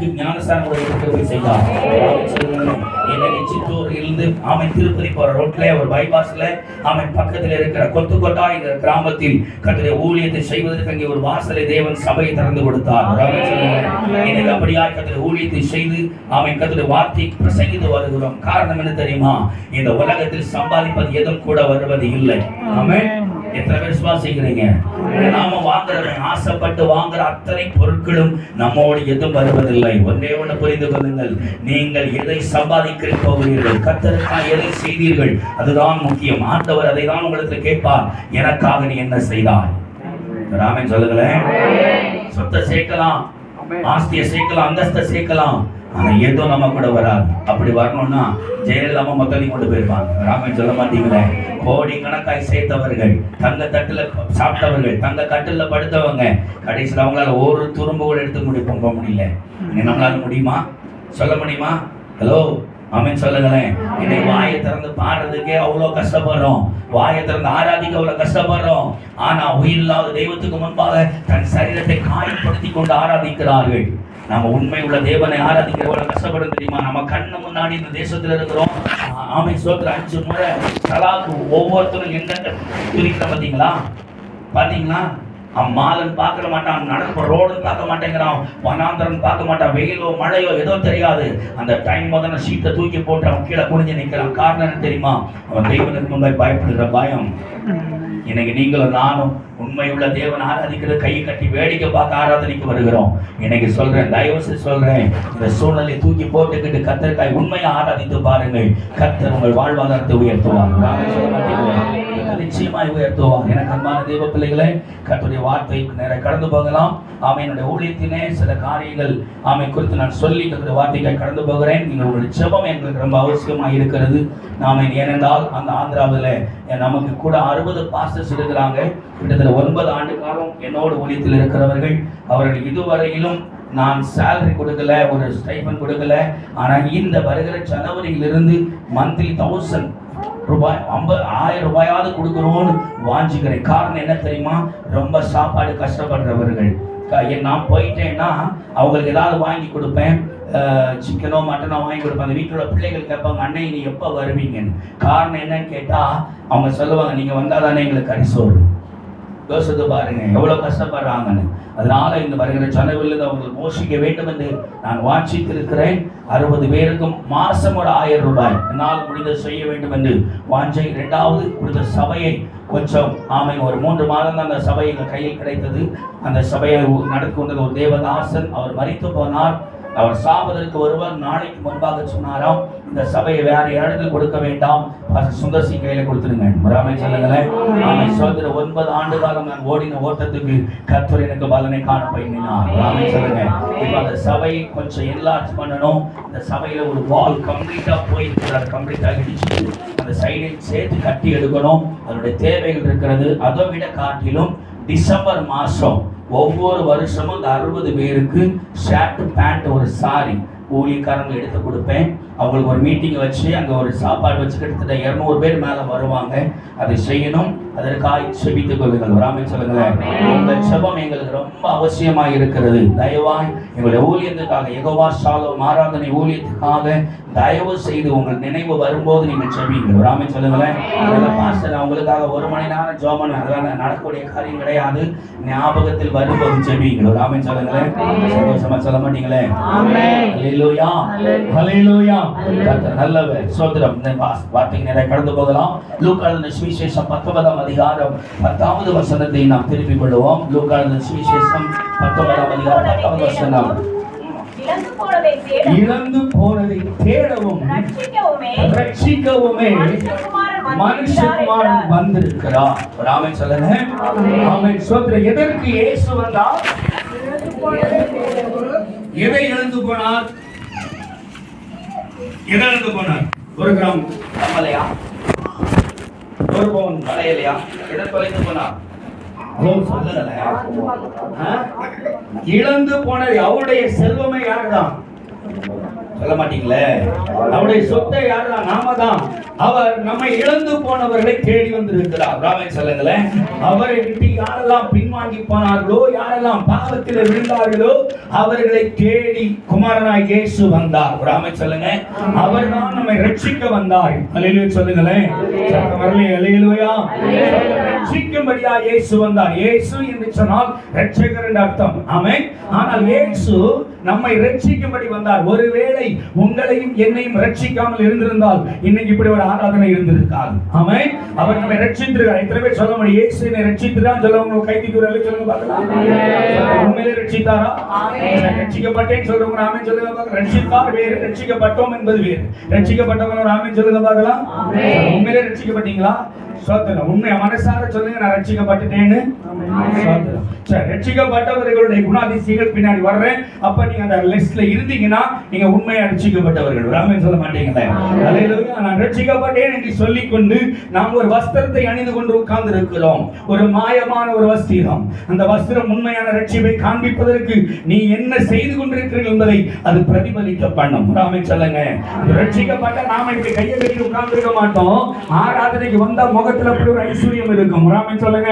எனக்கு ஞானஸ்தானம் கொடுக்க செய்தார். என்னை சித்தூர் இருந்து திருப்பதி போற ரோட்ல ஒரு பைபாஸ்ல பக்கத்தில் இருக்கிற கொத்துக்கோட்டா என்ற கிராமத்தில் கர்த்தருடைய ஊழியத்தை செய்வதற்கு அங்கே ஒரு வாசலை தேவன் சபையை திறந்து கொடுத்தார். எனக்கு அப்படியா கர்த்தருடைய ஊழியத்தை செய்து கர்த்தருடைய வார்த்தை பிரசங்கித்து வருகிறோம். காரணம் என்ன தெரியுமா? இந்த உலகத்தில் சம்பாதிப்பது எதுவும் கூட வருவது இல்லை. ஆமென். எத்தனை பேர் விசுவாசிக்கிறீங்க? நாம வாங்குற ஆசைப்பட்டு வாங்குற அத்தனை பொருட்களும் நம்மோடு எதுவும் வருவதில்லை. ஒன்றே ஒன்று புரிந்து கொள்ளுங்கள், நீங்கள் எதை சம்பாதிக்க போகிறீர்கள், கர்த்தருக்காக எதை செய்தீர்கள், அதுதான் முக்கியம். ஆண்டவர் அதை தான் உங்களுக்கு கேட்பார். எனக்காக நீ என்ன செய்தாய்? ராமன் சொல்லுங்களேன். சொத்தை சேர்க்கலாம், ஆஸ்தியை சேர்க்கலாம், அந்தஸ்தை சேர்க்கலாம், ஆனா ஏதோ நம்ம கூட வராது. அப்படி வரணும்னா ஜெயலலிதா மொத்தத்தையும் கொண்டு போயிருப்பாங்க. ராமன் சொல்ல மாட்டீங்களே, கோடி கணக்காய் சேர்த்தவர்கள், தங்க தட்டுல சாப்பிட்டவர்கள், தங்க கட்டுல படுத்தவங்க, கடைசியில் அவங்களால ஒரு துரும்பு கூட எடுத்து போக முடியல. நம்மளால முடியுமா? சொல்ல முடியுமா? ஹலோ, ஆமென் சொல்லுங்களேன். இன்னைக்கு வாயை திறந்து பாடுறதுக்கே அவ்வளவு கஷ்டப்படுறோம், வாயை திறந்து ஆராதிக்க அவ்வளவு கஷ்டப்படுறோம். ஆனா உயிரில்லாத தெய்வத்துக்கு முன்பாக தன் சரீரத்தை காயப்படுத்தி கொண்டு ஆராதிக்கிறார்கள். நம்ம உண்மை உள்ள தேவனை ஆராதிக்கிறவங்க கஷ்டப்படும் தெரியுமா? நம்ம கண்ணு முன்னாடி இந்த தேசத்துல இருக்கிறோம். ஆமென் சோத்திர 5 முறை தலாக்கு ஒவ்வொருத்தரும் எங்க குறிக்கிற பாத்தீங்களா? மாலன் பார்க்க மாட்டான், நடக்கிற ரோடு பார்க்க மாட்டேங்கிறான், வனாந்தரன் பார்க்க மாட்டான், வெயிலோ மழையோ ஏதோ தெரியாது. அந்த டைம் முதல்ல சீட்டை தூக்கி போட்டு அவன் கீழே குனிஞ்சு நிற்கிறான். காரணம் என்ன தெரியுமா? அவன் தெய்வனுக்கு முன்னாடி பயப்படுகிற பயம். இன்னைக்கு நீங்களும் நானும் உண்மையுள்ள தேவன் ஆராதிக்கிறது கையை கட்டி வேடிக்கை பார்க்க ஆராதனைக்கு வருகிறோம். இன்னைக்கு சொல்றேன், தயவு சொல்றேன், இந்த சூழ்நிலையை தூக்கி போட்டுக்கிட்டு கர்த்தருக்காய் உண்மையை ஆராதித்து பாருங்கள். கர்த்தர் உங்கள் வாழ்வாதாரத்தை உயர்த்துவார், நிச்சயமாய் உயர்த்துவார். எனக்கு அன்பான தேவ பிள்ளைகளே, கர்த்தருடைய வார்த்தை நேர கடந்து போகலாம். என்னுடைய ஊழியத்தினே சில காரியங்கள் குறித்து நான் சொல்லி கர்த்தருடைய வார்த்தையை கடந்து போகிறேன். உங்களுடைய ஜெபம் எங்களுக்கு ரொம்ப அவசியமாக இருக்கிறது. ஏனென்றால் அந்த ஆந்திராவில் நமக்கு கூட 60 பாஸ்டர்ஸ் இருக்கிறாங்க. கிட்டத்தட்ட 9 ஆண்டு காலம் என்னோடு ஊழியத்தில் இருக்கிறவர்கள். அவர்கள் இதுவரையிலும் நான் சேலரி கொடுக்கல, ஒரு ஸ்டைபன் கொடுக்கல. ஆனால் இந்த வருகிற ஜனவரியிலிருந்து மந்த்லி 1000 ரூபாய் 1000 ரூபாயாவது கொடுக்கணும்னு வாஞ்சிக்கிறேன். காரணம் என்ன தெரியுமா? ரொம்ப சாப்பாடு கஷ்டப்படுறவர்கள். நான் போயிட்டேன்னா அவங்களுக்கு ஏதாவது வாங்கி கொடுப்பேன், சிக்கனோ மட்டனோ வாங்கி கொடுப்பேன். அந்த வீட்டோட பிள்ளைகள் கேட்பாங்க, அண்ணே நீ எப்போ வருவீங்கன்னு. காரணம் என்னன்னு கேட்டால் அவங்க சொல்லுவாங்க, நீங்கள் வந்தால் தானே எங்களுக்கு கரிசோறு. யோசித்து பாருங்க எவ்வளவு கஷ்டப்படுறாங்கன்னு. அதனால இந்த வருகிற ஜனவரியில் அவர்கள் போஷிக்க வேண்டும் என்று நான் வாஞ்சித்திருக்கிறேன். 60 பேருக்கும் மாசம் ஒரு 1000 ரூபாய் என்னால் முடிந்த செய்ய வேண்டும் என்று வாஞ்சை. 2வது கொடுத்த சபையை கொஞ்சம் ஒரு 3 மாதம் தான் அந்த சபை எங்கள் கையில் கிடைத்தது. அந்த சபையை நடத்தி கொண்டது ஒரு தேவதாசன். அவர் மரித்து போனார். அவர் சாவதற்கு ஒருவர் நாளைக்கு முன்பாக சொன்னாராம், இந்த சபையை வேற இடத்துல கொடுக்க வேண்டாம், சுந்தர்சி கையில கொடுத்துருங்க. ராமன் சொல்லுங்களேன். 9 ஆண்டு காலம் நான் ஓடின ஓட்டத்துக்கு கர்த்தர் எனக்கு பலனை காண பண்ணினார். ராமன் சொல்லுங்க. இப்ப அந்த சபையை கொஞ்சம் என்லார்ஜ் பண்ணணும். இந்த சபையில ஒரு வால் கம்ப்ளீட்டா போயிருக்கிறார், கம்ப்ளீட்டா இடிச்சு அந்த சைடை சேர்த்து கட்டி எடுக்கணும். அதனுடைய தேவைகள் இருக்கிறது. அதை விட காட்டிலும் டிசம்பர் மாசம் ஒவ்வொரு வருஷமும் இந்த 60 பேருக்கு ஷர்ட் பேண்ட் ஒரு சாரி ஊழியக்காரங்க எடுத்து கொடுப்பேன். அவங்களுக்கு ஒரு மீட்டிங் வச்சு அங்கே ஒரு சாப்பாடு வச்சு கிட்டத்தட்ட 200 பேர் மேலே வருவாங்க. அதை செய்யணும். அதற்காக செபித்துக் கொள்ளுங்கள். ராமன் சொல்லுங்களேன். உங்கள் செபம் எங்களுக்கு ரொம்ப அவசியமாக இருக்கிறது. தயவாய் எங்களுடைய ஊழியத்துக்காக, யெகோவா ஷாலோம் ஆராதனை ஊழியத்துக்காக தயவு செய்து உங்கள் நினைவு வரும்போது நீங்கள் செபிங்க. ராமன் சொல்லுங்களேன். பாஸ்டர் அவங்களுக்காக 1 மணி நேரம் ஜெபம் அதெல்லாம் நடக்கக்கூடிய காரியம் கிடையாது. ஞாபகத்தில் வரும்போது செபிங்க. ராமன் சொல்லுங்களேன். சந்தோஷமா சொல்ல மாட்டீங்களே? ஹல்லேலூயா, ஹல்லேலூயா. கர்த்தர் நல்லவர். ஸ்தோத்திரம். இந்த வார்த்தைக்கு நேரா கடந்து போகலாம். லூக்கா எழுதின சுவிசேஷம் 19ஆம் அதிகாரம் 10வது வசனத்தை நாம் திருப்பிக் கொள்வோம். லூக்கா எழுதின சுவிசேஷம் 19ஆம் அதிகாரம் 10வது வசனம். இழந்து போனதை தேடவும் ரட்சிக்கவுமே மனுஷகுமாரன் வந்திருக்கிறார். ராமன் சொல்லுங்க. ஆமென். ஸ்தோத்திரம். எதற்கு இயேசு வந்தார்? எதை இழந்து போனார்? எதை இழந்து போனார்? 1 கிராம் கம்மலையா, 1 பவுன் வளையலையா, எதை தொலைந்து போனார்? இழந்து போனது அவருடைய செல்வமே யாருதான்? சொல்ல மாட்டீங்களே. அவருடைய சொத்தை யாருதான்? நாம தான். அவர் நம்மை இழந்து போனவர்களை தேடி வந்திருக்கிறார். ராமன் சொல்லுங்களேன். அவரை விட்டு யாரெல்லாம் பின்வாங்கி போனார்களோ, யாரெல்லாம் பாவத்தில் விழுந்தார்களோ அவர்களை தேடி குமாரனாய் இயேசு வந்தார். ராமன் சொல்லுங்க. அவர் தான் நம்மை ரட்சிக்க வந்தார். அல்லேலூயா சொல்லுங்களேன். அல்லேலூயா. ரட்சிக்கும்படியா இயேசு வந்தார். இயேசு என்று சொன்னால் ரட்சகர் என்று அர்த்தம். ஆமென். ஆனால் இயேசு நம்மை ரட்சிக்கும்படி வந்தார். ஒருவேளை உங்களையும் என்னையும் ரட்சிக்காமல் இருந்திருந்தால் இன்னைக்கு இப்படி ஒரு ஆராதனை இருந்திருக்காது. ஆமென். அவர் நம்மை ரட்சித்திருக்கிறார். எத்தனை பேர் சொல்ல முடியும் இயேசு என்னை ரட்சித்தார்? சொல்லுங்க, கை தூக்கி சொல்லுங்க பார்க்கலாம். உண்மையிலே ரட்சித்தாரா? ஆமென். ரட்சிக்கப்பட்டேன்னு சொல்றவங்க ஆமென் சொல்லுங்க பார்க்கலாம். ரட்சித்தார் வேறு, ரட்சிக்கப்பட்டோம் என்பது வேறு. ரட்சிக்கப்பட்டவங்க ஆமென் சொல்லுங்க பார்க்கலாம். உண்மையிலே ரட்சிக்கப்பட்டீங்களா? சோதரம். உண்மையா மனசார சொல்லுங்க, நான் ரட்சிக்கப்பட்டுட்டேன்னு. சோதரம். சரி, ரட்சிக்கப்பட்டவர்களுடைய குணாதிசயங்கள் பின்னாடி வர்றேன். அப்ப நீங்க அந்த லிஸ்ட்ல இருந்தீங்கன்னா நீங்க உண்மையா ரட்சிக்கப்பட்டவர்கள். ராமன் சொல்ல மாட்டீங்களே. அல்லேலூயா. நான் ரட்சிக்கப்பட்டேன் என்று சொல்லிக்கொண்டு நாம் ஒரு வஸ்திரத்தை அணிந்து கொண்டு உட்கார்ந்து இருக்கிறோம். ஒரு மாயமான ஒரு வஸ்திரம். அந்த வஸ்திரம் உண்மையான ரட்சிப்பை காண்பிப்பதற்கு நீ என்ன செய்து கொண்டிருக்கிறீர்கள் என்பதை அது பிரதிபலிக்க பண்ணும். ராமன் சொல்லுங்க. ரட்சிக்கப்பட்ட நாம இப்படி கையை கட்டி உட்கார்ந்து இருக்க மாட்டோம். ஆராதனைக்கு வந்தா முகத்துல அப்படி ஒரு ஐஸ்வர்யம் இருக்கும். ராமன் சொல்லுங்க.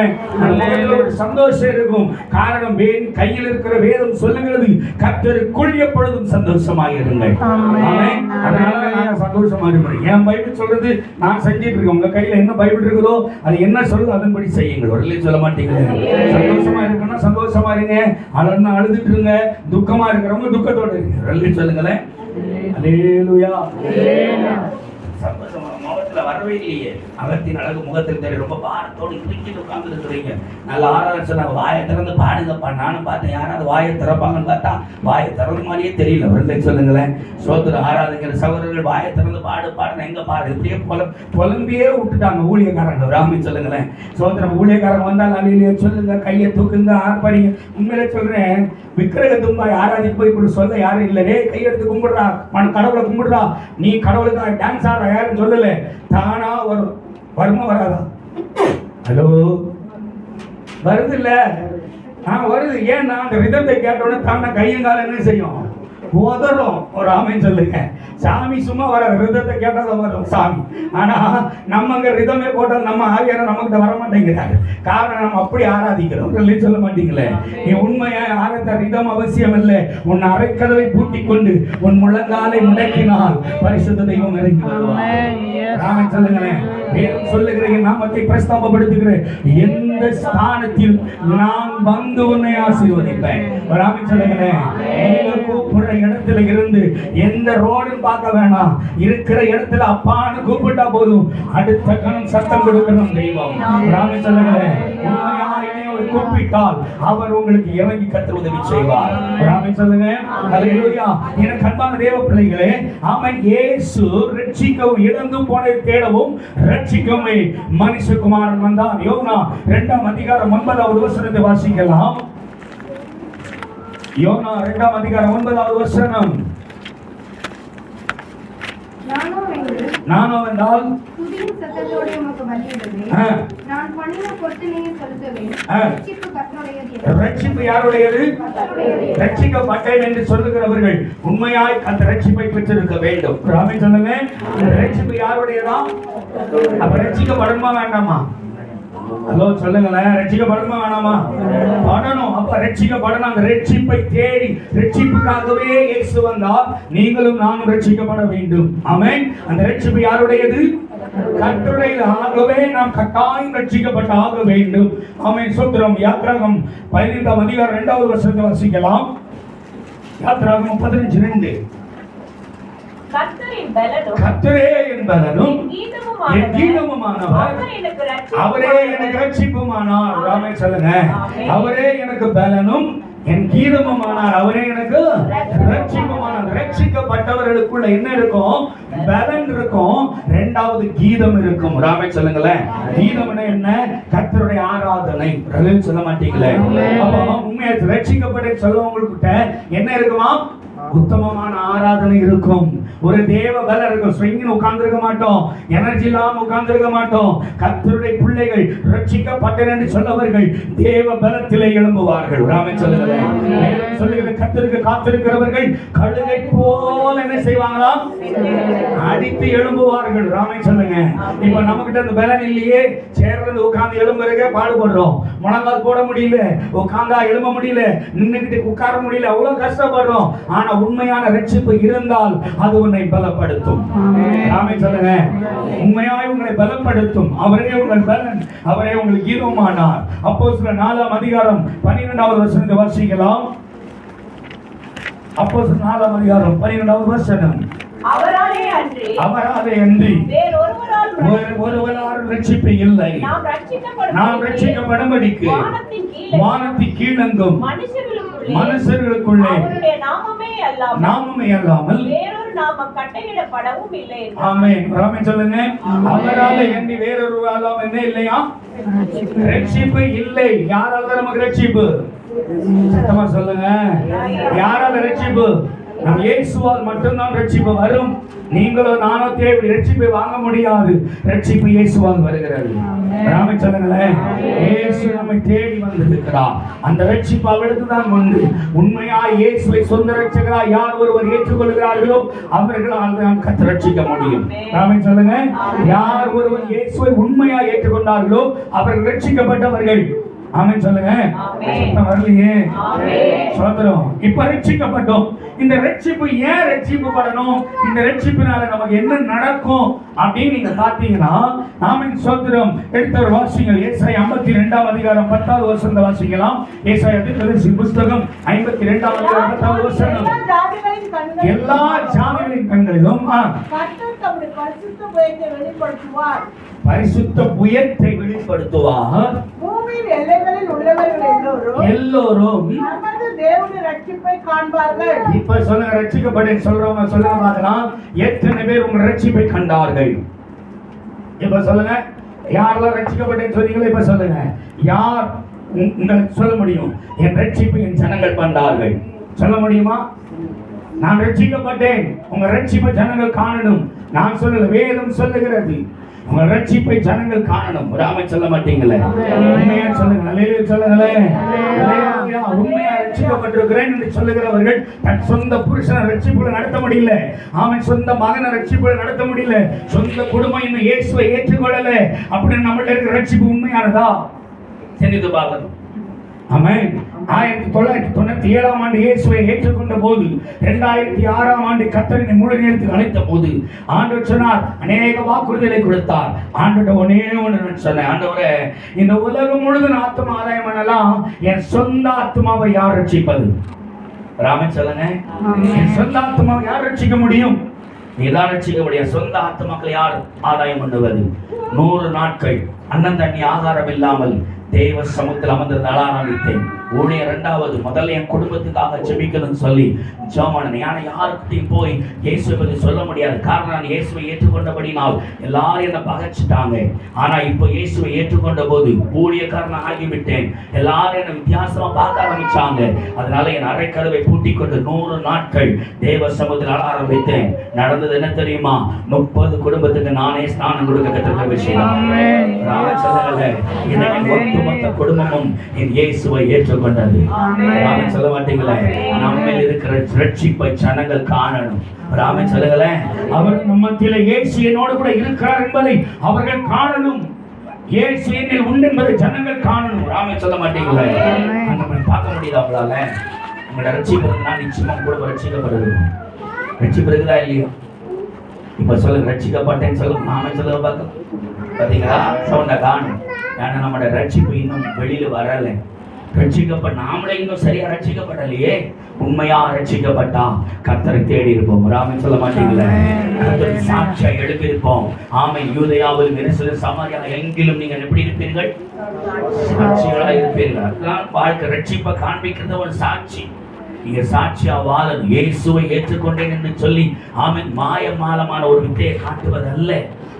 முகத்துல ஒரு சந்தோஷம் இருக்கும். காரணம் கையில் இருக்கிற வேதம் சொல்லுகிறது, கர்த்தருக்குள் எப்பொழுதும் சந்தோஷமாக இருங்கள். ஆமென். அதனால நான் சந்தோஷமா இருப்பேன். என் பைபிள் சொல்றது நான் செஞ்சிட்டு இருக்கேன். உங்க கையில என்ன பைபிள் இருக்குதோ அது என்ன சொல்லுதோ அதன்படி செய்யுங்கள். ஒரு சொல்ல மாட்டீங்க. சந்தோஷமா இருக்கணும்னா சந்தோஷமா இருங்க. அழன்னா அழுதுட்டு இருங்க. துக்கமா இருக்கிறவங்க துக்கத்தோட இருங்க. சொல்லுங்களேன். அல்லேலூயா. சந்தோஷமா முகத்துல வரவே இல்லையே. அகத்தின் அழகு முகத்தில் தெரியும். ரொம்ப பாரத்தோடு இறுக்கி உட்கார்ந்து இருக்கிறீங்க. நல்ல ஆராதனை சொன்னாங்க, வாயை திறந்து பாடுங்கப்பா. நானும் பார்த்தேன், யாராவது வாயை திறப்பாங்கன்னு பார்த்தா வாயை திறந்த மாதிரியே தெரியல. ஒரு சொல்லுங்களேன். சோதர ஆராதனைக்கிற சகோதரர்கள் வாயை திறந்து பாடுன்னு எங்க பாடு இப்படியே புலம்பியே விட்டுட்டாங்க ஊழியக்காரங்க. ராமன் சொல்லுங்களேன். சோதரம் ஊழியக்காரங்க வந்தால் அலையிலேயே சொல்லுங்க, கையை தூக்குங்க, ஆர்ப்பரிங்க. உண்மையிலே சொல்றேன், விக்கிரக தும்பாய் ஆராதிக்கு போய் இப்படி சொல்ல யாரும் இல்லையே. கையெடுத்து கும்பிடுறா, கடவுளை கும்பிடுறா, நீ கடவுளுக்கு டான்ஸ் ஆடுற யாரும் சொல்லல. தானா வரும். வருமா வராதா? ஹலோ, வருது இல்ல? வருது. ஏன்னா அந்த ரிதத்தை கேட்டோட தானா கையங்கால என்ன செய்யும்? உதறும். ஒரு ஆமைன்னு சொல்லுங்க. சாமி சும்மா வர ரிதத்தை கேட்டாதான் வரும் சாமி. ஆனா நம்ம அங்க ரிதமே போட்டால் நம்ம ஆவியார நம்மகிட்ட வர மாட்டேங்கிறாரு. காரணம் நம்ம அப்படி ஆராதிக்கிறோம். சொல்ல மாட்டீங்களே. நீ உண்மையா ஆராத ரிதம் அவசியம் இல்லை. உன் அரைக்கதவை பூட்டிக் கொண்டு உன் முழங்காலை முடக்கினால் பரிசுத்த தெய்வம் இறங்கி வருவார். சொல்லுங்களேன். சொல்லுகிற நாமத்தை பிரஸ்தாபப்படுத்துகிறேன். எந்த ஸ்தானத்தில் நான் வந்து உன்னை ஆசீர்வதிப்பேன். ராமன் சொல்லுங்களேன். கூப்பிடுற இடத்துல இருந்து எந்த ரோடு பார்க்க வேணாம். இருக்கிற இடத்துல அப்பான்னு கூப்பிட்டா போதும். அடுத்த கணம் சத்தம் கொடுக்கணும் தெய்வம். ராமன் சொல்லுங்களேன். கூப்பிட்டால் அவர் உங்களுக்கு இறங்கி கர்த்தர் உதவி செய்வார். ராமன் சொல்லுங்க. அல்லேலூயா. எனக்கு அன்பான தேவ பிள்ளைகளே, ஆமென். இயேசு ரட்சிக்கவும் இழந்து போனதை தேடவும் ரட்சிக்கவே மனுஷகுமாரன் வந்தார். யோனா 2ஆம் அதிகாரம் 9வது வசனத்தை வாசிக்கலாம். யோனா 2ஆம் அதிகாரம் 9வது வசனம். நானோ என்றால் துதியின் சத்தத்தோடு உமக்கு பலியிடுவேன். நான் பண்ணின பொருத்தனையை செலுத்துவேன். ரட்சிப்பு கர்த்தருடையது. ரட்சிப்பு யாருடையது? ரட்சிக்கப்பட்டேன் என்று சொல்லுகிறவர்கள் உண்மையாய் அந்த ரட்சிப்பை பெற்றிருக்க வேண்டும். ராமன் சொல்லுங்க. ரட்சிப்பு யாருடையதா? அப்ப ரட்சிக்கப்படணுமா வேண்டாமா? ஹலோ சொல்லுங்களேன். ரட்சிக்கப்படணுமா வேணாமா? படணும். அப்ப ரட்சிக்கப்படணும். அந்த ரட்சிப்பை தேடி ரட்சிப்புக்காகவே இயேசு வந்தார். நீங்களும் நானும் ரட்சிக்கப்பட வேண்டும். ஆமென். அந்த ரட்சிப்பு யாருடையது? கர்த்தருடையது. ஆகவே நாம் கட்டாயம் ரட்சிக்கப்பட்ட ஆக வேண்டும். ஆமென். சோத்திரம். யாத்திராகமம் 15ஆம் அதிகாரம் 2வது வசனத்தை வாசிக்கலாம். யாத்திராகமம் 15:2. கர்த்தரே என் பலனும் என் கீதமுமானவர், அவரே எனக்கு ரட்சிப்புமானார். ராமன் சொல்லுங்க. அவரே எனக்கு பலனும் என் கீதமுமானார், அவரே எனக்கு ரட்சிப்புமானார். ரட்சிக்கப்பட்டவர்களுக்குள்ள என்ன இருக்கும்? பலன் இருக்கும். இரண்டாவது கீதம் இருக்கும். ராமன் சொல்லுங்களேன். கீதம் என்ன? கர்த்தருடைய ஆராதனை. சொல்ல மாட்டீங்களே. அப்போ உண்மையா ரட்சிக்கப்பட்ட சொல்லவங்கள்கிட்ட என்ன இருக்குமா? உத்தமமான ஆராதனை இருக்கும். ஒரு தேவ பலம் இருக்கும். ஸ்விங்கின்னு உட்கார்ந்திருக்க மாட்டோம். எனர்ஜி இல்லாம உட்கார்ந்திருக்க மாட்டோம். கர்த்தருடைய பிள்ளைகள் ரட்சிக்கப்பட்டேன் என்று சொல்லவர்கள் தேவ பலத்திலே எழும்புவார்கள். ராமன் சொல்லுகிறேன். கர்த்தருக்கு காத்திருக்கிறவர்கள் கழுகை போல என்ன செய்வார்கள்? செய்வாங்களா? அடித்து எழும்புவார்கள். ராமே சொல்லுங்க. இப்ப நம்ம கிட்ட அந்த பலன் இல்லையே, சேர்ந்து உட்கார்ந்து எழும்புறதுக்கே பாடுபடுறோம். முழங்கால் போட முடியல, உட்கார்ந்தா எழும்ப முடியல, நின்னுக்கிட்டு உட்கார முடியல, அவ்வளவு கஷ்டப்படுறோம். ஆனா உண்மையான ரட்சிப்பு இருந்தால் அது உன்னை பலப்படுத்தும். ராமே சொல்லுங்க. உண்மையாய் உங்களை பலப்படுத்தும். அவரே உங்கள் பலன், அவரே உங்களுக்கு ஈரமானார். அப்போஸ்தலர் 4ஆம் அதிகாரம் 12வது வசனத்தை வாசிக்கலாம். அப்போஸ்தலர் 4ஆம் அதிகாரம் 12வது வசனம். அவராலே அன்றி ஒருவரால் ரட்சிப்பு இல்லை. நாம் ரட்சிக்கப்படும்படிக்கு வானத்தின் கீழெங்கும் மனுஷர்களுக்குள்ளே அவருடைய நாமமே அல்லாமல் வேறொரு நாமம் கட்டளையிடப்படவும் இல்லை. ஆமென். ஆமென் சொல்லுங்க. அவராலே அன்றி வேறொருவராலும் என்ன இல்லையா? ரட்சிப்பு இல்லை. யாரால நமக்கு ரட்சிப்பு? சத்தமா சொல்லுங்க. யாரால ரட்சிப்பு? நம் இயேசுவால் மட்டும்தான் ரட்சிப்பு வரும். நீங்களோ நானோ தேடி ரட்சிப்பை வாங்க முடியாது. ரட்சிப்பு இயேசுவால் வருகிறது. ராமே சொல்லுங்களேன். இயேசு நம்மை தேடி வந்திருக்கிறார். அந்த ரட்சிப்பு அவருக்கு தான் உண்டு. உண்மையாய் இயேசுவை சொந்த ரட்சகராய் யார் ஒருவர் ஏற்றுக்கொள்கிறார்களோ அவர்களால் தான் கர்த்தர் ரட்சிக்க முடியும். ராமே சொல்லுங்க. யார் ஒருவர் இயேசுவை உண்மையாய் ஏற்றுக்கொண்டார்களோ அவர்கள் ரட்சிக்கப்பட்டவர்கள். ஆமென் சொல்லுங்க. சத்தம் வரலையே. சோதரம். இப்ப ரட்சிக்கப்பட்டோம். இந்த ரட்சிப்பு ஏன் ரட்சிப்பு படணும்? இந்த ரட்சிப்பினால நமக்கு என்ன நடக்கும் அப்படின்னு நீங்க பாத்தீங்கன்னா, ஆமென் சோதரம். எடுத்தவர் வாசிங்கள். ஏசாயா 52ஆம் அதிகாரம் 10வது வசனத்தை வாசிக்கலாம். ஏசாயா தீர்க்கதரிசி புத்தகம் 52ஆம் அதிகாரம் 10வது வசனம். எல்லா ஜாதிகளின் கண்களிலும் கர்த்தர் தம்முடைய பரிசுத்த புயத்தை வெளிப்படுத்துவார். பரிசுத்த புயத்தை வெளிப்படுத்துவார். பூமியின் எல்லைகளில் உள்ளவர்கள் எல்லோரும் நமது தேவனுடைய ரட்சிப்பை காண்பார்கள். இப்ப சொல்லுங்க. ரட்சிக்கப்பட்டேன் சொல்றவங்க சொல்லுங்க பார்க்கலாம். எத்தனை பேர் உங்க ரட்சிப்பை கண்டார்கள்? இப்ப சொல்லுங்க. யாரெல்லாம் ரட்சிக்கப்பட்டேன்னு சொன்னீங்களோ இப்ப சொல்லுங்க. யார் உங்களுக்கு சொல்ல முடியும்? என் ரட்சிப்பை என் ஜனங்கள் கண்டார்கள் சொல்ல முடியுமா? நான் ரட்சிக்கப்பட்டேன். உங்க ரட்சிப்பை ஜனங்கள் காணணும். நான் சொல்லல, வேதம் சொல்லுகிறது. உங்க ரட்சிப்பை ஜனங்கள் காணணும். ராமே சொல்ல மாட்டீங்களே. உண்மையா சொல்லுங்க. அல்லேலூயா சொல்லுங்களேன். அல்லேலூயா. உண்மையா ரட்சிக்கப்பட்டிருக்கிறேன் என்று சொல்லுகிறவர்கள் தன் சொந்த புருஷனை ரட்சிப்புல நடத்த முடியல. அவன் சொந்த மகனை ரட்சிப்புல நடத்த முடியல. சொந்த குடும்பம் இன்னும் இயேசுவை ஏற்றுக்கொள்ளல. அப்படின்னு நம்மள்ட்ட இருக்கிற ரட்சிப்பு உண்மையானதா? சிந்தித்து பார்க்கணும். ஆமென். 1997ஆம் ஆண்டு இயேசுவை ஏற்றுக்கொண்ட போது, 2006ஆம் ஆண்டு கர்த்தரின் முழு நேரத்துக்கு அழைத்த போது ஆண்டவர் சொன்னார், அநேக வாக்குறுதிகளை கொடுத்தார். ஆண்டவர் ஒன்னே ஒன்று சொன்னேன். ஆண்டவரே, இந்த உலகம் முழுதும் ஆத்மா ஆதாயம் பண்ணலாம், என் சொந்த ஆத்மாவை யார் ரட்சிப்பது? ராமன் சொல்லுங்க. என் சொந்த ஆத்மாவை யார் ரட்சிக்க முடியும்? நீதான் ரட்சிக்க முடியும். சொந்த ஆத்மாக்களை யார் ஆதாயம் பண்ணுவது? 100 நாட்கள் அன்னம் தண்ணி ஆகாரம் இல்லாமல் தேவ சமூகத்தில் அமர்ந்திருந்த ஆரம்பித்தேன். ஊழிய 2வது முதல்ல என் குடும்பத்துக்காக ஜெபிக்கணும்னு சொல்லி ஜெபம். யாருக்கிட்டையும் போய் இயேசுவை பற்றி சொல்ல முடியாது. காரணம், நான் இயேசுவை ஏற்றுக்கொண்டபடினால் எல்லாரும் என்னை பகைச்சிட்டாங்க. ஆனா இப்போ இயேசுவை ஏற்றுக்கொண்ட போது ஊழியக்காரன் ஆகிவிட்டேன். எல்லாரும் என்னை வித்தியாசமா பார்க்க ஆரம்பிச்சாங்க. அதனால என் அரைக்கதவை பூட்டி கொண்டு 100 நாட்கள் தேவ சமூகத்தில் ஆரம்பித்தேன். நடந்தது என்ன தெரியுமா? 30 குடும்பத்துக்கு நானே ஸ்நானம் கொடுக்க கற்றுக்க விஷயம். ஒட்டுமொத்த குடும்பமும் என் இயேசுவை ஏற்றுக்கொண்டது. ராமன் சொல்ல மாட்டீங்களே. நம்மில் இருக்கிற ரட்சிப்பை ஜனங்கள் காணணும். ராமன் சொல்லுங்களே. அவர் நம்மத்தில இயேசு என்னோடு கூட இருக்கிறார் என்பதை அவர்கள் காணணும். இயேசு என்னில் உண்டு என்பதை ஜனங்கள் காணணும். ராமன் சொல்ல மாட்டீங்களே. நம்ம பார்க்க முடியுது அவங்களால. உங்களோட ரட்சிப்பு நிச்சயமா கூட ரட்சிக்கப்படுது. ரட்சிப்படுகிறதா இல்லையோ? இப்ப சொல்லுங்க. ரட்சிக்கப்பட்டேன்னு சொல்லுங்க. நாம சொல்ல பார்க்கலாம். பாத்தீங்களா? சவுண்ட காணும். ஏன்னா நம்மளோட ரட்சிப்பு இன்னும் வெளியில வரல. ரட்சிக்கப்பட்ட நாமளே இன்னும் சரியா ரட்சிக்கப்படலையே. உண்மையா ரட்சிக்கப்பட்டா கர்த்தரை தேடி இருப்போம். ராமன் சொல்ல மாட்டீங்களே. கர்த்தர் சாட்சியா எழுப்பியிருப்போம். ஆமை யூதேயாவில் எருசலேம் சமாரியா எங்கிலும் நீங்கள் எப்படி இருப்பீர்கள்? சாட்சிகளா இருப்பீர்கள். அதுதான் வாழ்க்கை. ரட்சிப்பை காண்பிக்கிறது ஒரு சாட்சி. நீங்க சாட்சியா வாழணும். இயேசுவை ஏற்றுக்கொண்டேன் என்று சொல்லி ஆமென் மாயமாலமான ஒரு வித்தையை காட்டுவதல்ல.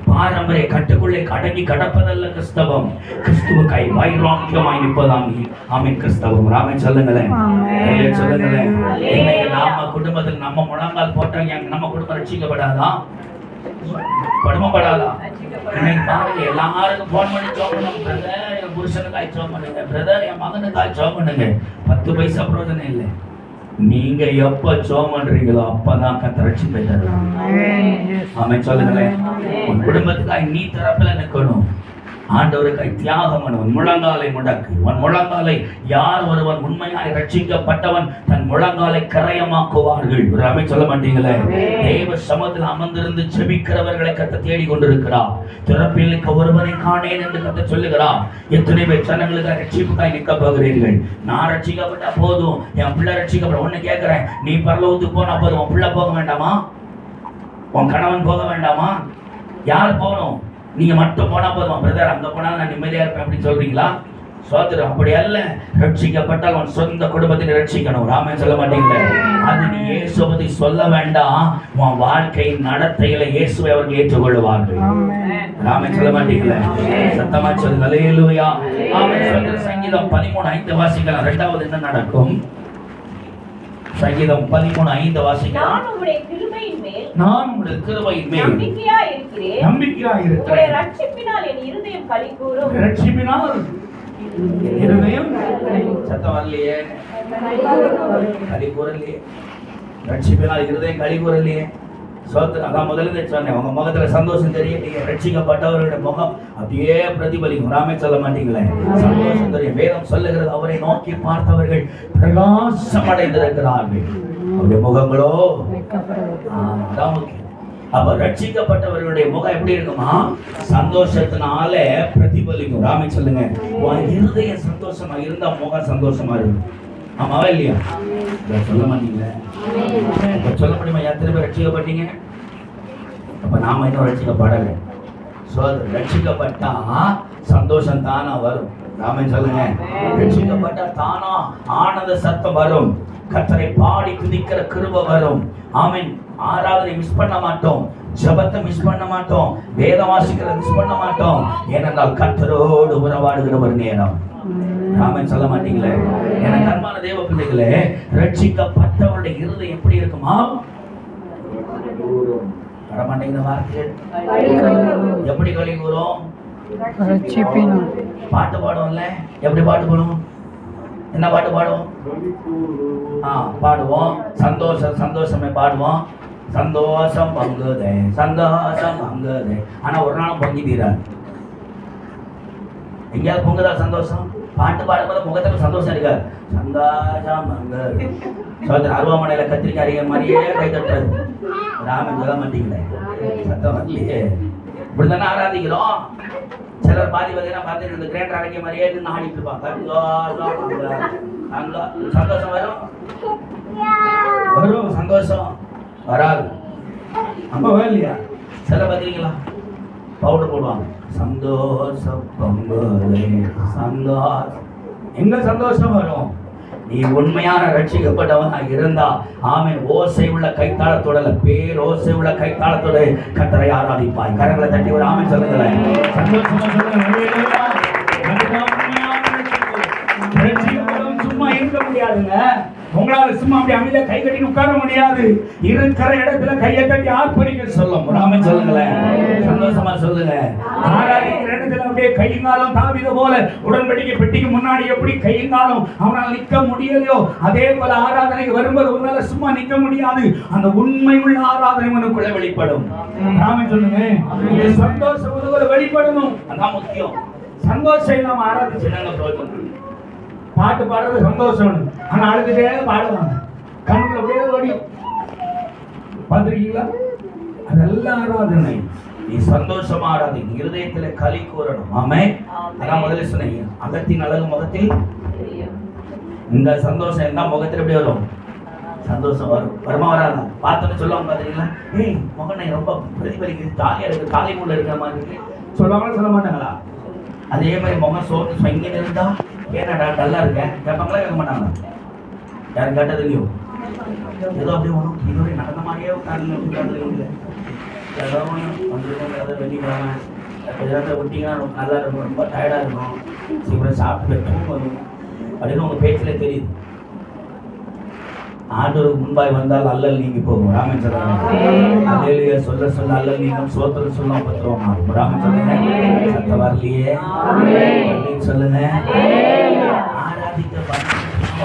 பாரம்பரிய கட்டுக்குள்ளே அடங்கி கடப்பதல்ல கிறிஸ்தவம். கிறிஸ்துவுக்காய் வைராக்கியமாய் நிற்பதாம் ஆமென் கிறிஸ்தவம். ராமன் சொல்லுங்களேன். சொல்லுங்களேன். இன்னைக்கு நாம குடும்பத்தில் நம்ம முழங்கால் போட்டாங்க, நம்ம குடும்பம் ரட்சிக்கப்படாதா? படுமப்படாதா? இன்னைக்கு பாருங்க, எல்லாருக்கும் போன் பண்ணி ஜெபம் பண்ணுங்க. பிரதர், என் புருஷனுக்காய் ஜெபம் பண்ணுங்க. பிரதர், என் மகனுக்காய் ஜெபம் பண்ணுங்க. 10 பைசா பிரயோஜனம் இல்லை. நீங்க எப்ப ஜெபம் பண்றீங்களோ அப்பதான் கர்த்தர் ரட்சிப்பை தருவார். ஆமென் சொல்லுங்களேன். உன் குடும்பத்துக்காக நீ தரப்புல நிக்கணும். ஆண்டவருக்காய் தியாகம் பண்ண உன் முழங்காலை முடக்கு. உன் முழங்காலை யார் ஒருவன் உண்மையாய் ரட்சிக்கப்பட்டவன் தன் முழங்காலை கரையமாக்குவார்கள். ஒரு ஆமென் சொல்ல மாட்டீங்களே. தேவ சமூகத்தில் அமர்ந்திருந்து ஜெபிக்கிறவர்களை கர்த்தர் தேடி கொண்டிருக்கிறார். திறப்பில் நிற்க ஒருவனை காணேன் என்று கர்த்தர் சொல்லுகிறார். எத்தனை பேர் ஜனங்களுக்கு ரட்சிப்புக்காய் நிற்க போகிறீர்கள்? நான் ரட்சிக்கப்பட்டா போதும், என் பிள்ளை ரட்சிக்கப்பட. ஒண்ணு கேட்கிறேன், நீ பரலோகத்துக்கு போனா போதும், உன் பிள்ளை போக வேண்டாமா? உன் கணவன் போக வேண்டாமா? யார் போகணும்? நீங்க மட்டும் போனா போதும். பிரதர், அங்க போனா நான் நிம்மதியா இருப்பேன் அப்படின்னு சொல்றீங்களா? சோதரம் அப்படி அல்ல. ரட்சிக்கப்பட்டால் உன் சொந்த குடும்பத்தை ரட்சிக்கணும். ராமன் சொல்ல மாட்டீங்களே. அது நீ இயேசுவை பத்தி சொல்ல வேண்டாம். உன் வாழ்க்கையின் நடத்தையில இயேசுவை அவர்கள் ஏற்றுக்கொள்வார்கள். ராமன் சொல்ல மாட்டீங்களே. சத்தமா சொல்லுங்க. அல்லேலூயா. ஆமென். சோதரம் சங்கீதம் 13:5 வாசிக்கலாம். இரண்டாவது என்ன நடக்கும்? சங்கீதம் 13:5 வாசிக்கலாம். நான் உம்முடைய கிருபையின் மேல் நம்பிக்கையா இருக்கிறேன். உம்முடைய ரட்சிப்பினால் என் இருதயம் களிகூரும். ரட்சிப்பினால் இருதயம் சத்தம் வரலையே. களிகூறலையே. ரட்சிப்பினால் இருதயம் களிகூறலையே. சோத்திரம். அதான் முதல்ல சொன்னேன், உங்க முகத்துல சந்தோஷம் தெரியலையே. ரட்சிக்கப்பட்டவர்களுடைய முகம் அப்படியே பிரதிபலிக்கும். ராமே சொல்ல மாட்டீங்களே. சந்தோஷம் தெரியும். வேதம் சொல்லுகிறது, அவரை நோக்கி பார்த்தவர்கள் பிரகாசம் அடைந்திருக்கிறார்கள். அவருடைய முகங்களோ அதான் முக்கியம். அப்ப ரட்சிக்கப்பட்டவர்களுடைய முகம் எப்படி இருக்குமா? சந்தோஷத்தினால பிரதிபலிக்கும். ராமே சொல்லுங்க. இருதயம் சந்தோஷமா இருந்தா முகம் சந்தோஷமா இருக்கும். ஆமாவா இல்லையா? சொல்ல மாட்டீங்களே. சொல்ல முடியுமா? எத்தனை பேர் ரட்சிக்கப்பட்டீங்க? அப்ப நாம இன்னும் ரட்சிக்கப்படலை. ரட்சிக்கப்பட்டா சந்தோஷம் தானா வரும். நாம சொல்லுங்க. ரட்சிக்கப்பட்டா தானா ஆனந்த சத்தம் வரும். கர்த்தரை பாடி துதிக்கிற கிருபை வரும். ஆமென். ஆராதனை மிஸ் பண்ண மாட்டோம். ஜெபத்தை மிஸ் பண்ண மாட்டோம். வேத வாசிக்கிறத மிஸ் பண்ண மாட்டோம். ஏனென்றால் கர்த்தரோடு உறவாடுகிற ஒரு நேரம். ஆமென் சொல்ல மாட்டீங்களே. எனக்கு அன்பான தேவ பிள்ளைகளே, ரட்சிக்கப்பட்டவருடைய இருதயம் எப்படி இருக்குமா? வர மாட்டேங்கிற வார்த்தை எப்படி களி கூறும்? பாட்டு பாடுவோம்ல. எப்படி பாட்டு பாடுவோம்? என்ன பாட்டு பாடுவோம்? பாடுவோம். சந்தோஷமே பாடுவோம். சந்தோஷம் பங்குதே, சந்தோஷம் பங்குதே. ஆனா ஒரு நாளும் பொங்கி தீராது. எங்கேயாவது பொங்குதா சந்தோஷம்? பாட்டு பாடும்போது முகத்துக்கு சந்தோஷம் இருக்காது. சந்தோஷம் பங்குதே. சோதனை அருவாமனையில கத்திரிக்காய் அறிய மாதிரியே கை தட்டுறது. ராமன் சொல்ல மாட்டீங்களே. சத்தம் வரலையே. இப்படித்தானே ஆராதிக்கிறோம். சிலர் பாதி பார்த்தீங்கன்னா பார்த்து இந்த கிரேண்டர் அடங்கிய மாதிரியே நின்று ஆடிட்டு இருப்பாங்க. சந்தோஷம் வரும் சந்தோஷம் வராது. அம்மா இல்லையா? சில பார்த்தீங்களா பவுடர் போடுவாங்க. சந்தோஷம் சந்தோஷம். எங்க சந்தோஷம் வரும்? நீ உண்மையான ரட்சிக்கப்பட்டவனா இருந்தா ஆமென். ஓசை உள்ள கைத்தாளத்தோட பேரோசை உள்ள கைத்தாளத்தோட கர்த்தரை ஆராதிப்பாய். கரங்களை தட்டி ஒரு ஆமென் சொல்லுங்களேன். சந்தோஷமா சொல்லுங்க. சும்மா இருக்க முடியாதுங்க. உங்களால சும்மா அப்படி அமைதியா கை கட்டி உட்கார முடியாது. இருக்கிற இடத்துல கையை கட்டி ஆர்ப்பரிக்க சொல்லும். ஆமென் சொல்லுங்களேன். சந்தோஷமா சொல்லுங்க. ஆராதிக்கிற இடத்துல அப்படியே கையினாலும் தாவீது போல உடன்படிக்கை பெட்டிக்கு முன்னாடி எப்படி கையினாலும் அவனால் நிற்க முடியலையோ அதே போல ஆராதனைக்கு வரும்போது உன்னால சும்மா நிற்க முடியாது. அந்த உண்மை உள்ள ஆராதனை உனக்குள்ள வெளிப்படும். ஆமென் சொல்லுங்க. சந்தோஷம் உனக்குள்ள வெளிப்படணும். அதான் முக்கியம். சந்தோஷம் இல்லாம ஆராதிச்சு நாங்க போகணும். பாட்டு பாடுறது சந்தோஷம். ஆனா அழுதுட்டே பாடுவாங்க. கண்ணுல அப்படியே ஓடி பார்த்துருக்கீங்களா? அதெல்லாம் ஆராதனை. நீ சந்தோஷமா ஆராதி. இருதயத்துல களி கூறணும். ஆமென். அதான் முதல்ல சொன்னீங்க. அகத்தின் அழகு முகத்தில். இந்த சந்தோஷம் என்ன முகத்தில் எப்படி வரும்? சந்தோஷம் வரும். வருமா வராதா? பார்த்தோன்னு சொல்லுவாங்க பாத்தீங்களா? ஏய் முகனை ரொம்ப பிரதிபலிக்குது, ஜாலியா இருக்கு, காலை மூல இருக்கிற மாதிரி இருக்கு சொல்லுவாங்களா சொல்ல மாட்டாங்களா? அதே மாதிரி முகம் சோர்ந்து இங்கே இருந்தா ஏன்னா நல்லா இருக்கேன் கேட்பாங்களா கேட்க மாட்டாங்களா? யாரும் கேட்டது இல்லையோ? ஏதோ அப்படியே ஒன்றும் இதுவரை நடந்த மாதிரியே உட்காந்து ஏதோ வந்துருக்கோம். ஏதோ வெள்ளிக்கிழமை ஏதாவது விட்டிங்கன்னா நல்லா இருக்கும். ரொம்ப டயர்டாக இருக்கும். சீக்கிரம் சாப்பிட்டு தூக்கம் வரும் அப்படின்னு உங்கள் பேச்சிலே தெரியுது. ஆண்டவருக்கு முன்பாய் வந்தால் அல்லல் நீங்கி போகும். ராமன் சொல்லுங்க. அல்லேலூயா சொல்ல சொல்ல அல்லல் நீங்கும். சோத்திரம் சொல்ல பத்திரமா இருக்கும். ராமன் சொல்லுங்க. சத்த வரலையே சொல்லுங்க. ஆராதிக்க